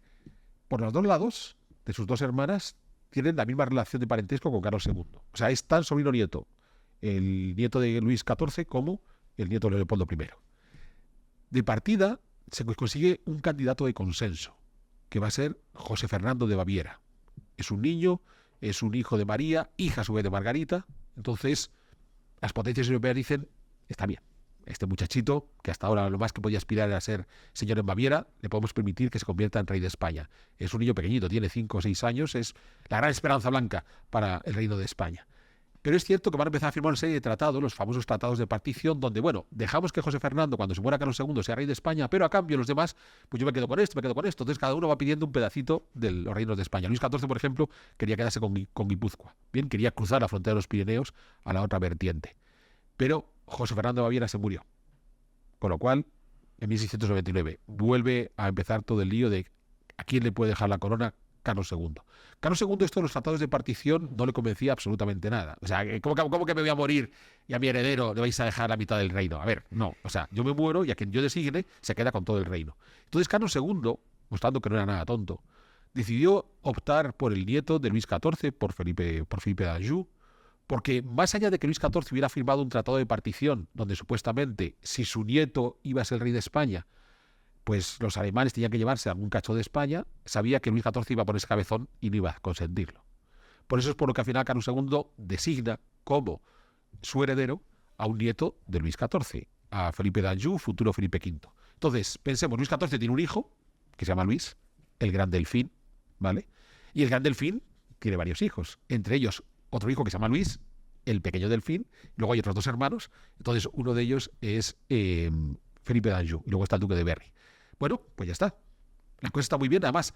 por los dos lados de sus dos hermanas tienen la misma relación de parentesco con Carlos II. O sea, es tan sobrino nieto el nieto de Luis XIV como el nieto de Leopoldo I. De partida se consigue un candidato de consenso, que va a ser José Fernando de Baviera. Es un niño, es un hijo de María, hija a su vez de Margarita. Entonces, las potencias europeas dicen, está bien, este muchachito, que hasta ahora lo más que podía aspirar era ser señor en Baviera, le podemos permitir que se convierta en rey de España. Es un niño pequeñito, tiene 5 o 6 años, es la gran esperanza blanca para el reino de España. Pero es cierto que van a empezar a firmar una serie de tratados, los famosos tratados de partición, donde, bueno, dejamos que José Fernando, cuando se muera Carlos II, sea rey de España, pero a cambio los demás, pues yo me quedo con esto, me quedo con esto. Entonces cada uno va pidiendo un pedacito de los reinos de España. Luis XIV, por ejemplo, quería quedarse con Guipúzcoa. Bien, quería cruzar la frontera de los Pirineos a la otra vertiente. Pero José Fernando de Baviera se murió. Con lo cual, en 1699, vuelve a empezar todo el lío de a quién le puede dejar la corona Carlos II. Carlos II, esto de los tratados de partición no le convencía absolutamente nada. O sea, ¿cómo que me voy a morir y a mi heredero le vais a dejar la mitad del reino? A ver, no. O sea, yo me muero y a quien yo designe se queda con todo el reino. Entonces Carlos II, mostrando que no era nada tonto, decidió optar por el nieto de Luis XIV, por Felipe d'Anjou, porque más allá de que Luis XIV hubiera firmado un tratado de partición donde supuestamente si su nieto iba a ser el rey de España, pues los alemanes tenían que llevarse algún cacho de España, sabía que Luis XIV iba a poner ese cabezón y no iba a consentirlo. Por eso es por lo que al final Carlos II designa como su heredero a un nieto de Luis XIV, a Felipe d'Anjou, futuro Felipe V. Entonces, pensemos, Luis XIV tiene un hijo, que se llama Luis, el Gran Delfín, ¿vale? Y el Gran Delfín tiene varios hijos, entre ellos otro hijo que se llama Luis, el pequeño Delfín, luego hay otros dos hermanos, entonces uno de ellos es Felipe d'Anjou, y luego está el duque de Berry. Bueno, pues ya está. La cosa está muy bien. Además,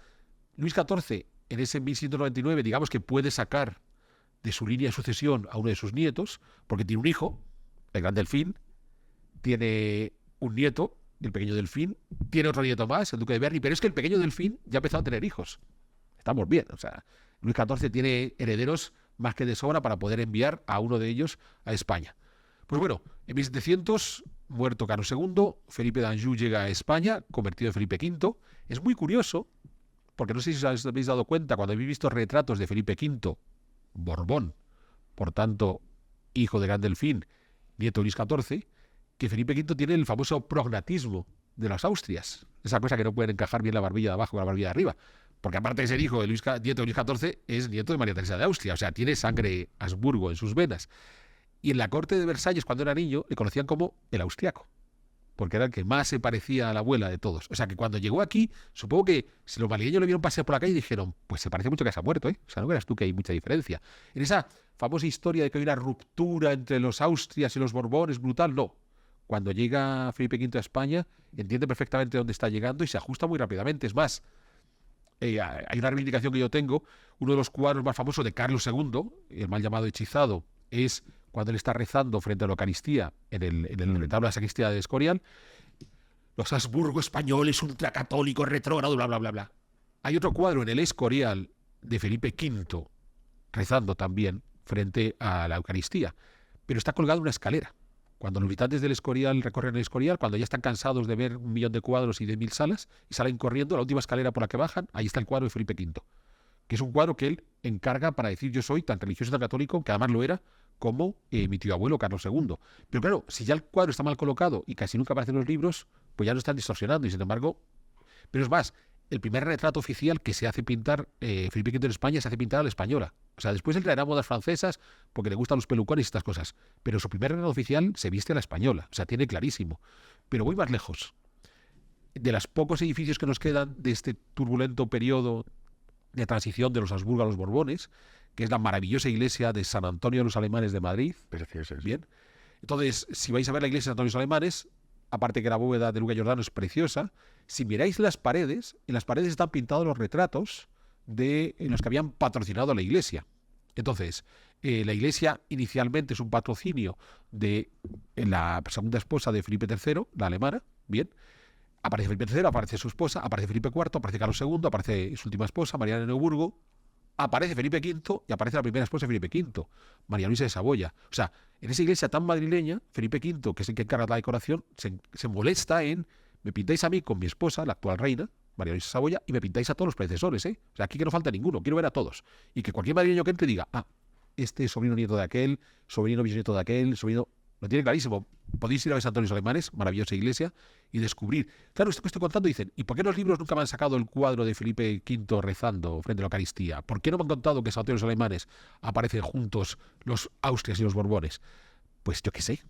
Luis XIV, en ese 1699, digamos que puede sacar de su línea de sucesión a uno de sus nietos, porque tiene un hijo, el Gran Delfín, tiene un nieto, el pequeño Delfín, tiene otro nieto más, el duque de Berry, pero es que el pequeño Delfín ya ha empezado a tener hijos. Estamos bien. O sea, Luis XIV tiene herederos más que de sobra para poder enviar a uno de ellos a España. Pues bueno, en 1700, muerto Carlos II, Felipe d'Anjou llega a España, convertido en Felipe V. Es muy curioso, porque no sé si os habéis dado cuenta, cuando habéis visto retratos de Felipe V, Borbón, por tanto, hijo de Gran Delfín, nieto de Luis XIV, que Felipe V tiene el famoso prognatismo de las Austrias. Esa cosa que no pueden encajar bien la barbilla de abajo con la barbilla de arriba. Porque aparte de ser hijo de nieto de Luis XIV, es nieto de María Teresa de Austria. O sea, tiene sangre Habsburgo en sus venas. Y en la corte de Versalles, cuando era niño, le conocían como el austriaco, porque era el que más se parecía a la abuela de todos. O sea, que cuando llegó aquí, supongo que si los malagueños lo vieron pasear por la calle y dijeron, pues se parece mucho que se ha muerto, ¿eh? O sea, no verás tú que hay mucha diferencia. En esa famosa historia de que hay una ruptura entre los Austrias y los Borbones brutal, no. Cuando llega Felipe V a España, entiende perfectamente dónde está llegando y se ajusta muy rápidamente. Es más, hay una reivindicación que yo tengo, uno de los cuadros más famosos de Carlos II, el mal llamado Hechizado, es cuando él está rezando frente a la Eucaristía en el retablo de la sacristía de Escorial. los Habsburgo españoles, ultracatólicos, retrógrados, bla, bla, bla, bla. Hay otro cuadro en el Escorial de Felipe V, rezando también frente a la Eucaristía, pero está colgado en una escalera. Cuando los militantes del Escorial recorren el Escorial, cuando ya están cansados de ver 1.000.000 de cuadros y de 1.000 salas, y salen corriendo, la última escalera por la que bajan, ahí está el cuadro de Felipe V, que es un cuadro que él encarga para decir yo soy tan religioso y tan católico, que además lo era, como mi tío abuelo Carlos II. Pero claro, si ya el cuadro está mal colocado y casi nunca aparece en los libros, pues ya lo están distorsionando, y sin embargo... Pero es más, el primer retrato oficial que se hace pintar Felipe V en España se hace pintar a la española. O sea, después él traerá modas francesas porque le gustan los pelucones y estas cosas. Pero su primer retrato oficial se viste a la española. O sea, tiene clarísimo. Pero voy más lejos. De los pocos edificios que nos quedan de este turbulento periodo de transición de los Habsburgo a los Borbones, que es la maravillosa iglesia de San Antonio de los Alemanes de Madrid. Precioso. Bien. Entonces, si vais a ver la iglesia de San Antonio de los Alemanes, aparte que la bóveda de Luca Giordano es preciosa, si miráis las paredes, en las paredes están pintados los retratos de los que habían patrocinado a la iglesia. Entonces, la iglesia inicialmente es un patrocinio de la segunda esposa de Felipe III, la alemana, bien. Aparece Felipe III, aparece su esposa, aparece Felipe IV, aparece Carlos II, aparece su última esposa, Mariana de Neuburgo, aparece Felipe V y aparece la primera esposa de Felipe V, María Luisa de Saboya. O sea, en esa iglesia tan madrileña, Felipe V, que es el que encarga la decoración, se molesta en: me pintáis a mí con mi esposa, la actual reina, María Luisa de Saboya, y me pintáis a todos los predecesores, ¿eh? O sea, aquí que no falta ninguno, quiero ver a todos. Y que cualquier madrileño que entre diga: ah, este es sobrino nieto de aquel, sobrino bisnieto de aquel, sobrino... Lo tiene clarísimo. Podéis ir a ver San Antonio de los Alemanes, maravillosa iglesia, y descubrir. Claro, esto que estoy contando, dicen, ¿y por qué en los libros nunca me han sacado el cuadro de Felipe V rezando frente a la Eucaristía? ¿Por qué no me han contado que en San Antonio de los Alemanes aparecen juntos los Austrias y los Borbones? Pues yo qué sé.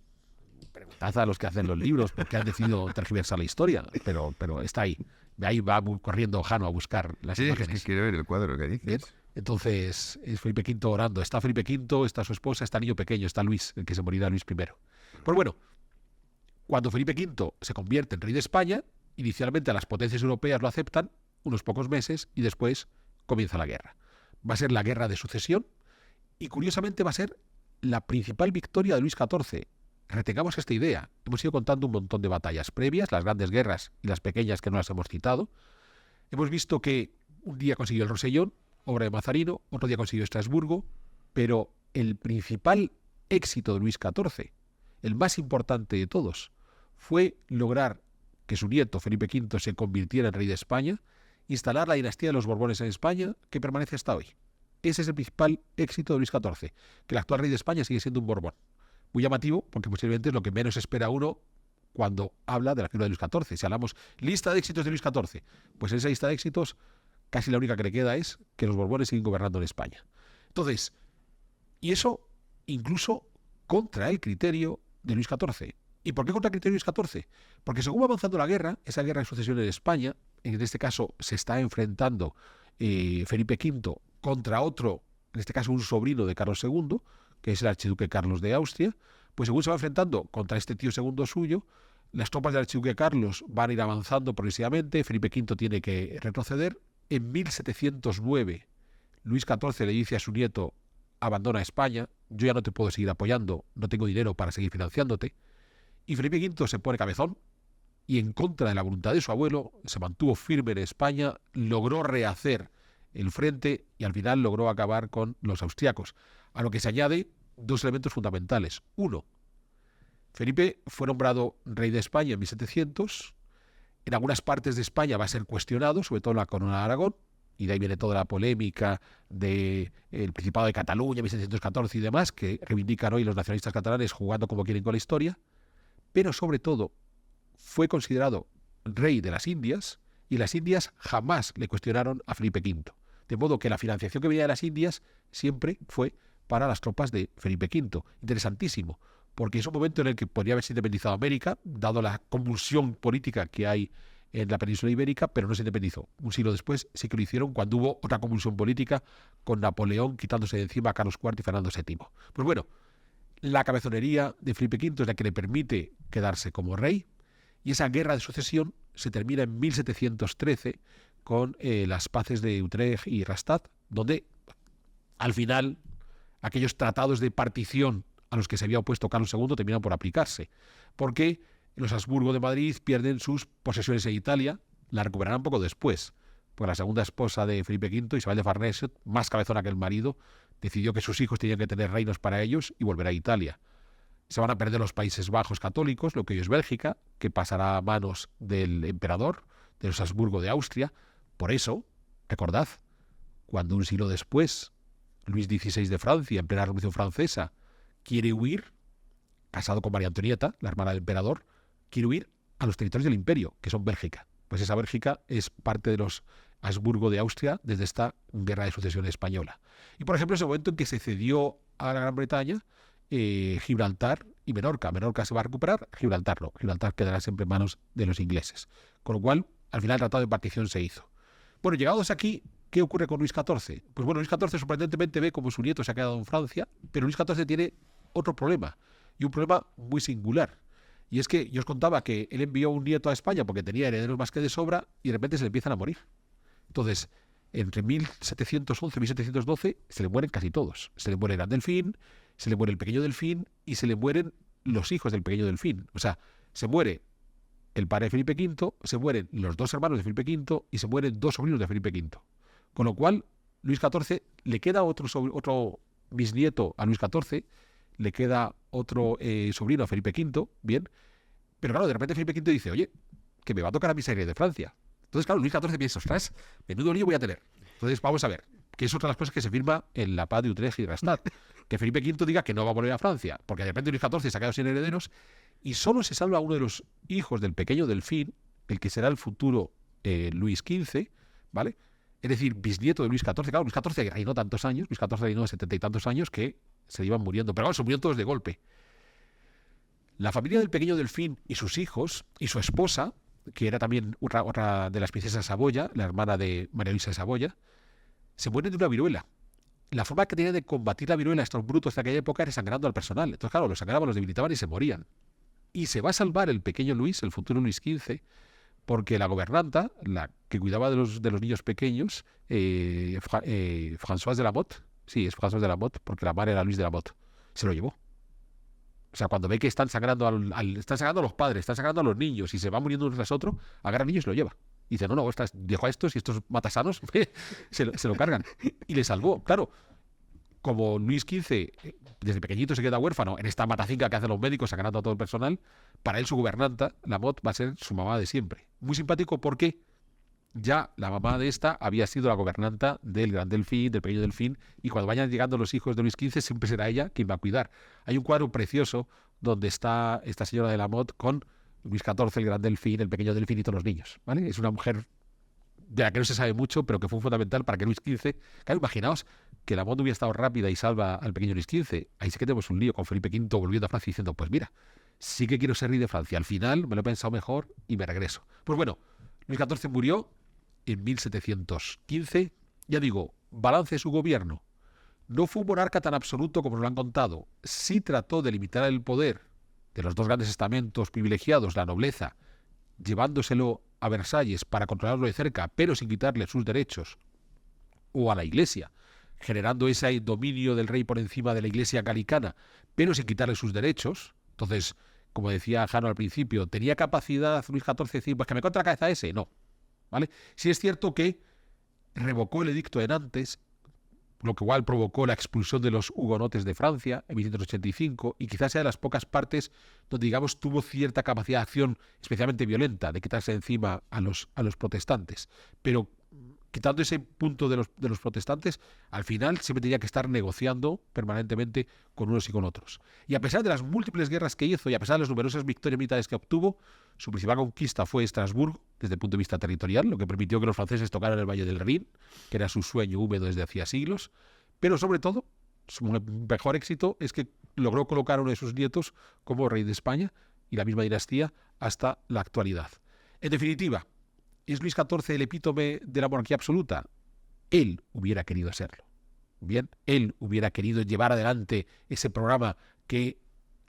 Preguntad a los que hacen los libros por qué han decidido tergiversar la historia, pero está ahí. De ahí va corriendo Jano a buscar las imágenes. Es que quiero ver el cuadro que dices. Bien. Entonces, es Felipe V orando. Está Felipe V, está su esposa, está el niño pequeño, está Luis, el que se morirá, Luis I. Pues bueno, cuando Felipe V se convierte en rey de España, inicialmente las potencias europeas lo aceptan unos pocos meses y después comienza la guerra. Va a ser la guerra de sucesión y curiosamente va a ser la principal victoria de Luis XIV. Retengamos esta idea. Hemos ido contando un montón de batallas previas, las grandes guerras y las pequeñas que no las hemos citado. Hemos visto que un día consiguió el Rosellón, obra de Mazarino, otro día consiguió Estrasburgo, pero el principal éxito de Luis XIV, el más importante de todos, fue lograr que su nieto Felipe V se convirtiera en rey de España, instalar la dinastía de los Borbones en España, que permanece hasta hoy. Ese es el principal éxito de Luis XIV, que el actual rey de España sigue siendo un Borbón. Muy llamativo, porque posiblemente es lo que menos espera uno cuando habla de la figura de Luis XIV. Si hablamos lista de éxitos de Luis XIV, pues en esa lista de éxitos casi la única que le queda es que los Borbones siguen gobernando en España. Entonces, y eso incluso contra el criterio de Luis XIV. ¿Y por qué contra el criterio de Luis XIV? Porque según va avanzando la guerra, esa guerra de sucesión en España, en este caso se está enfrentando Felipe V contra otro, en este caso un sobrino de Carlos II, que es el archiduque Carlos de Austria, pues según se va enfrentando contra este tío segundo suyo, las tropas del archiduque Carlos van a ir avanzando progresivamente, Felipe V tiene que retroceder. En 1709, Luis XIV le dice a su nieto: abandona España, yo ya no te puedo seguir apoyando, no tengo dinero para seguir financiándote. Y Felipe V se pone cabezón y, en contra de la voluntad de su abuelo, se mantuvo firme en España, logró rehacer el frente y al final logró acabar con los austriacos. A lo que se añade dos elementos fundamentales. Uno, Felipe fue nombrado rey de España en 1700. En algunas partes de España va a ser cuestionado, sobre todo en la Corona de Aragón, y de ahí viene toda la polémica del Principado de Cataluña, 1714 y demás, que reivindican hoy los nacionalistas catalanes jugando como quieren con la historia. Pero sobre todo fue considerado rey de las Indias, y las Indias jamás le cuestionaron a Felipe V. De modo que la financiación que venía de las Indias siempre fue para las tropas de Felipe V. Interesantísimo, porque es un momento en el que podría haberse independizado América, dado la convulsión política que hay en la península ibérica, pero no se independizó. Un siglo después sí que lo hicieron, cuando hubo otra convulsión política con Napoleón quitándose de encima a Carlos IV y Fernando VII. Pues bueno, la cabezonería de Felipe V es la que le permite quedarse como rey, y esa guerra de sucesión se termina en 1713 con las paces de Utrecht y Rastatt, donde al final aquellos tratados de partición a los que se había opuesto Carlos II terminan por aplicarse, porque Los Habsburgo de Madrid pierden sus posesiones en Italia, la recuperarán poco después, pues la segunda esposa de Felipe V, Isabel de Farnesio, más cabezona que el marido, decidió que sus hijos tenían que tener reinos para ellos y volver a Italia. Se van a perder los Países Bajos católicos, lo que hoy es Bélgica, que pasará a manos del emperador, de los Habsburgo de Austria. Por eso, recordad, cuando un siglo después, Luis XVI de Francia, en plena Revolución Francesa, quiere huir, casado con María Antonieta, la hermana del emperador, quiere huir a los territorios del imperio, que son Bélgica. Pues esa Bélgica es parte de los Habsburgo de Austria desde esta guerra de sucesión española. Y, por ejemplo, ese momento en que se cedió a la Gran Bretaña Gibraltar y Menorca. Menorca se va a recuperar, Gibraltar no. Gibraltar quedará siempre en manos de los ingleses. Con lo cual, al final el tratado de partición se hizo. Bueno, llegados aquí, ¿qué ocurre con Luis XIV? Pues bueno, Luis XIV sorprendentemente ve como su nieto se ha quedado en Francia, pero Luis XIV tiene otro problema, y un problema muy singular. Y es que yo os contaba que él envió un nieto a España porque tenía herederos más que de sobra, y de repente se le empiezan a morir. Entonces, entre 1711 y 1712 se le mueren casi todos. Se le muere el Gran Delfín, se le muere el Pequeño Delfín y se le mueren los hijos del Pequeño Delfín. O sea, se muere el padre de Felipe V, se mueren los dos hermanos de Felipe V y se mueren dos sobrinos de Felipe V. Con lo cual, Luis XIV le queda otro bisnieto a Luis XIV, le queda otro sobrino a Felipe V, bien. Pero claro, de repente Felipe V dice, oye, que me va a tocar a mi serie de Francia. Entonces, claro, Luis XIV piensa, ostras, menudo lío voy a tener. Entonces, vamos a ver, que es otra de las cosas que se firma en la paz de Utrecht y Rastatt. Que Felipe V diga que no va a volver a Francia, porque de repente Luis XIV se ha quedado sin herederos y solo se salva uno de los hijos del Pequeño Delfín, el que será el futuro Luis XV, ¿vale? Es decir, bisnieto de Luis XIV. Claro, Luis XIV reinó tantos años, Luis XIV reinó de 70 y tantos años que se iban muriendo. Pero claro, se murieron todos de golpe. La familia del Pequeño Delfín y sus hijos y su esposa, que era también otra de las princesas de Saboya, la hermana de María Luisa de Saboya, se mueren de una viruela. La forma que tenían de combatir la viruela estos brutos de aquella época era sangrando al personal. Entonces, claro, los sangraban, los debilitaban y se morían. Y se va a salvar el pequeño Luis, el futuro Luis XV, porque la gobernanta, la que cuidaba de los niños pequeños, Françoise de la Motte, sí, es Françoise de la Motte, porque la madre era Luis de la Motte, se lo llevó. O sea, cuando ve que están sangrando están sangrando a los padres, están sangrando a los niños y se va muriendo uno tras otro, agarra al niño y se lo lleva. Y dice, no, dejo a estos y estos matasanos se lo cargan. Y le salvó. Claro, como Luis XV desde pequeñito se queda huérfano en esta matacinca que hacen los médicos sangrando a todo el personal, para él su gobernanta, la Motte, va a ser su mamá de siempre. Muy simpático porque ya la mamá de esta había sido la gobernanta del Gran Delfín, del Pequeño Delfín, y cuando vayan llegando los hijos de Luis XV siempre será ella quien va a cuidar. Hay un cuadro precioso donde está esta señora de la Motte con Luis XIV, el Gran Delfín, el Pequeño Delfín y todos los niños, ¿vale? Es una mujer de la que no se sabe mucho, pero que fue fundamental para que Luis XV... Claro, imaginaos que la Motte hubiera estado rápida y salva al pequeño Luis XV. Ahí sí que tenemos un lío con Felipe V volviendo a Francia diciendo, pues mira, sí que quiero ser rey de Francia. Al final me lo he pensado mejor y me regreso. Pues bueno, Luis XIV murió en 1715. Ya digo, balance de su gobierno. No fue un monarca tan absoluto como nos lo han contado. Sí trató de limitar el poder de los dos grandes estamentos privilegiados, la nobleza, llevándoselo a Versalles para controlarlo de cerca, pero sin quitarle sus derechos, o a la Iglesia, generando ese dominio del rey por encima de la Iglesia galicana, pero sin quitarle sus derechos. Entonces, como decía Jano al principio, ¿tenía capacidad Luis XIV de decir, pues que me corte la cabeza ese? No. ¿Vale? Sí es cierto que revocó el edicto de Nantes, lo que igual provocó la expulsión de los hugonotes de Francia en 1585, y quizás sea de las pocas partes donde, digamos, tuvo cierta capacidad de acción especialmente violenta, de quitarse encima a los protestantes. Pero quitando ese punto de los protestantes, al final siempre tenía que estar negociando permanentemente con unos y con otros. Y a pesar de las múltiples guerras que hizo y a pesar de las numerosas victorias militares que obtuvo, su principal conquista fue Estrasburgo, desde el punto de vista territorial, lo que permitió que los franceses tocaran el Valle del Rin, que era su sueño húmedo desde hacía siglos. Pero sobre todo, su mejor éxito es que logró colocar a uno de sus nietos como rey de España y la misma dinastía hasta la actualidad. En definitiva, ¿es Luis XIV el epítome de la monarquía absoluta? Él hubiera querido serlo. Bien, él hubiera querido llevar adelante ese programa que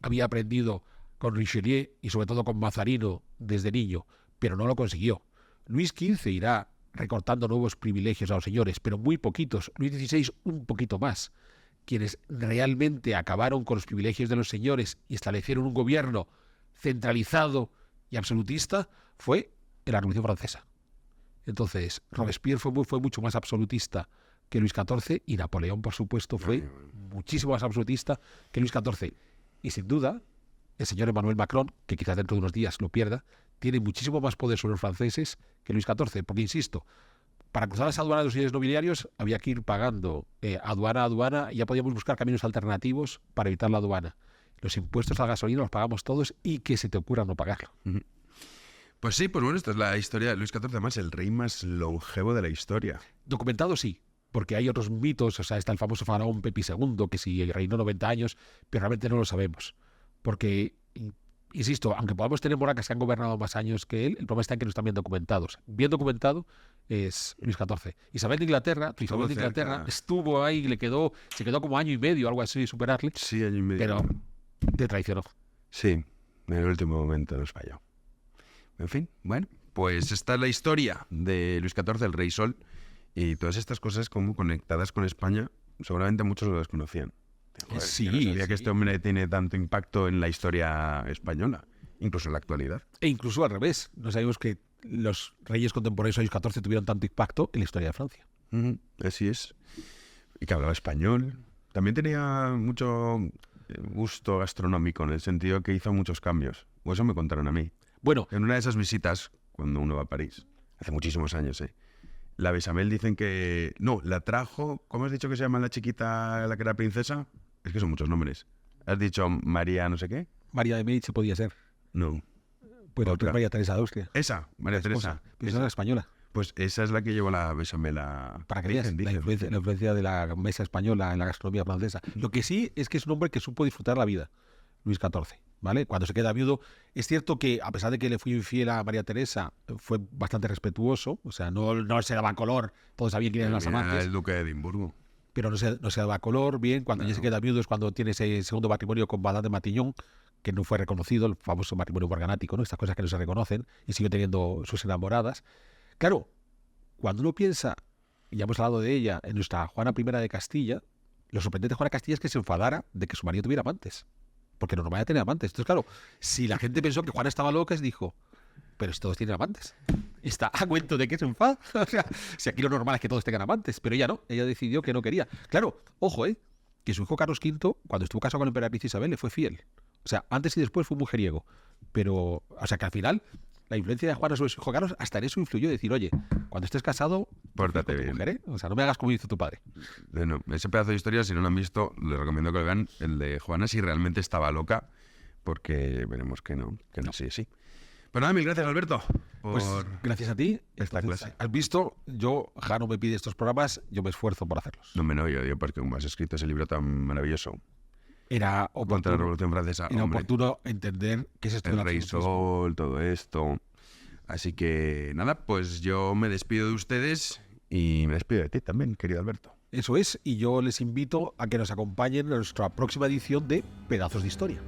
había aprendido con Richelieu y sobre todo con Mazarino desde niño, pero no lo consiguió. Luis XV irá recortando nuevos privilegios a los señores, pero muy poquitos. Luis XVI un poquito más. Quienes realmente acabaron con los privilegios de los señores y establecieron un gobierno centralizado y absolutista fue en la Revolución Francesa. Entonces, Robespierre fue mucho más absolutista que Luis XIV y Napoleón, por supuesto, fue muchísimo más absolutista que Luis XIV. Y sin duda, el señor Emmanuel Macron, que quizás dentro de unos días lo pierda, tiene muchísimo más poder sobre los franceses que Luis XIV, porque, insisto, para cruzar las aduanas de los bienes nobiliarios había que ir pagando aduana a aduana y ya podíamos buscar caminos alternativos para evitar la aduana. Los impuestos a la gasolina los pagamos todos y que se te ocurra no pagarlo. Pues sí, pues bueno, esta es la historia de Luis XIV, además el rey más longevo de la historia. Documentado sí, porque hay otros mitos, o sea, está el famoso faraón Pepi II, que sí reinó 90 años, pero realmente no lo sabemos. Porque, insisto, aunque podamos tener monarcas que han gobernado más años que él, el problema está en que no están bien documentados. Bien documentado es Luis XIV. Isabel de Inglaterra, estuvo ahí, se quedó como año y medio, algo así, superarle. Sí, año y medio. Pero te traicionó. Sí, en el último momento nos falló. En fin, bueno, pues esta es la historia de Luis XIV, el Rey Sol, y todas estas cosas como conectadas con España, seguramente muchos lo desconocían. Joder, Sí, yo no sabía sí. que este hombre tiene tanto impacto en la historia española, incluso en la actualidad. E incluso al revés. No sabemos que los reyes contemporáneos de Luis XIV tuvieron tanto impacto en la historia de Francia. Así es. Y que hablaba español. También tenía mucho gusto gastronómico, en el sentido que hizo muchos cambios. O eso me contaron a mí. Bueno, En una de esas visitas, cuando uno va a París, hace muchísimos años, la bechamel dicen que... No, la trajo... ¿Cómo has dicho que se llama la chiquita, la que era princesa? Es que son muchos nombres. ¿Has dicho María no sé qué? María de Medici podía ser. No. Pues la Otra. otra María Teresa de Austria. Esa, María Teresa. Pero esa era española. Pues esa es la que llevó la bechamel a... Para que veas la influencia de la mesa española en la gastronomía francesa. Lo que sí es que es un hombre que supo disfrutar la vida, Luis XIV, ¿vale? Cuando se queda viudo, es cierto que a pesar de que le fue infiel a María Teresa, fue bastante respetuoso, o sea, no se daba color, todos sabían quién eran los Mira, amantes, el duque de Edimburgo. pero no se daba color, bien, cuando ya Claro. se queda viudo es cuando tiene ese segundo matrimonio con Madame de Matignon, que no fue reconocido, el famoso matrimonio morganático, ¿no? Estas cosas que no se reconocen, y siguió teniendo sus enamoradas. Claro, cuando uno piensa, y ya hemos hablado de ella, en nuestra Juana I de Castilla, lo sorprendente de Juana de Castilla es que se enfadara de que su marido tuviera amantes. Porque no vaya a tener amantes. Entonces, claro, si la gente pensó que Juana estaba loca, dijo, pero si todos tienen amantes. Está a cuento de que se enfada. O sea, si aquí lo normal es que todos tengan amantes, pero ella no, ella decidió que no quería. Claro, ojo, que su hijo Carlos V, cuando estuvo casado con la emperatriz Isabel, le fue fiel. O sea, antes y después fue mujeriego. Pero, o sea, que al final, la influencia de Juana sobre su hijo Carlos, hasta en eso influyó. Decir, oye, cuando estés casado, Pórtate con tu bien. mujer, O sea, no me hagas como hizo tu padre. Bueno, ese pedazo de historia, si no lo han visto, les recomiendo que lo vean, el de Juana, si realmente estaba loca, porque veremos que no sí, sí. Pues nada, mil gracias, Alberto, por Pues gracias a ti. esta Entonces, clase. has visto, Jano me pide estos programas, yo me esfuerzo por hacerlos. No me yo, porque como has escrito ese libro tan maravilloso Era contra la oportuno, Revolución Francesa, hombre, entender qué es esto el del Rey absolutismo. Sol, todo esto. Así que nada, pues yo me despido de ustedes y me despido de ti también, querido Alberto. Eso es, y yo les invito a que nos acompañen en nuestra próxima edición de Pedazos de Historia.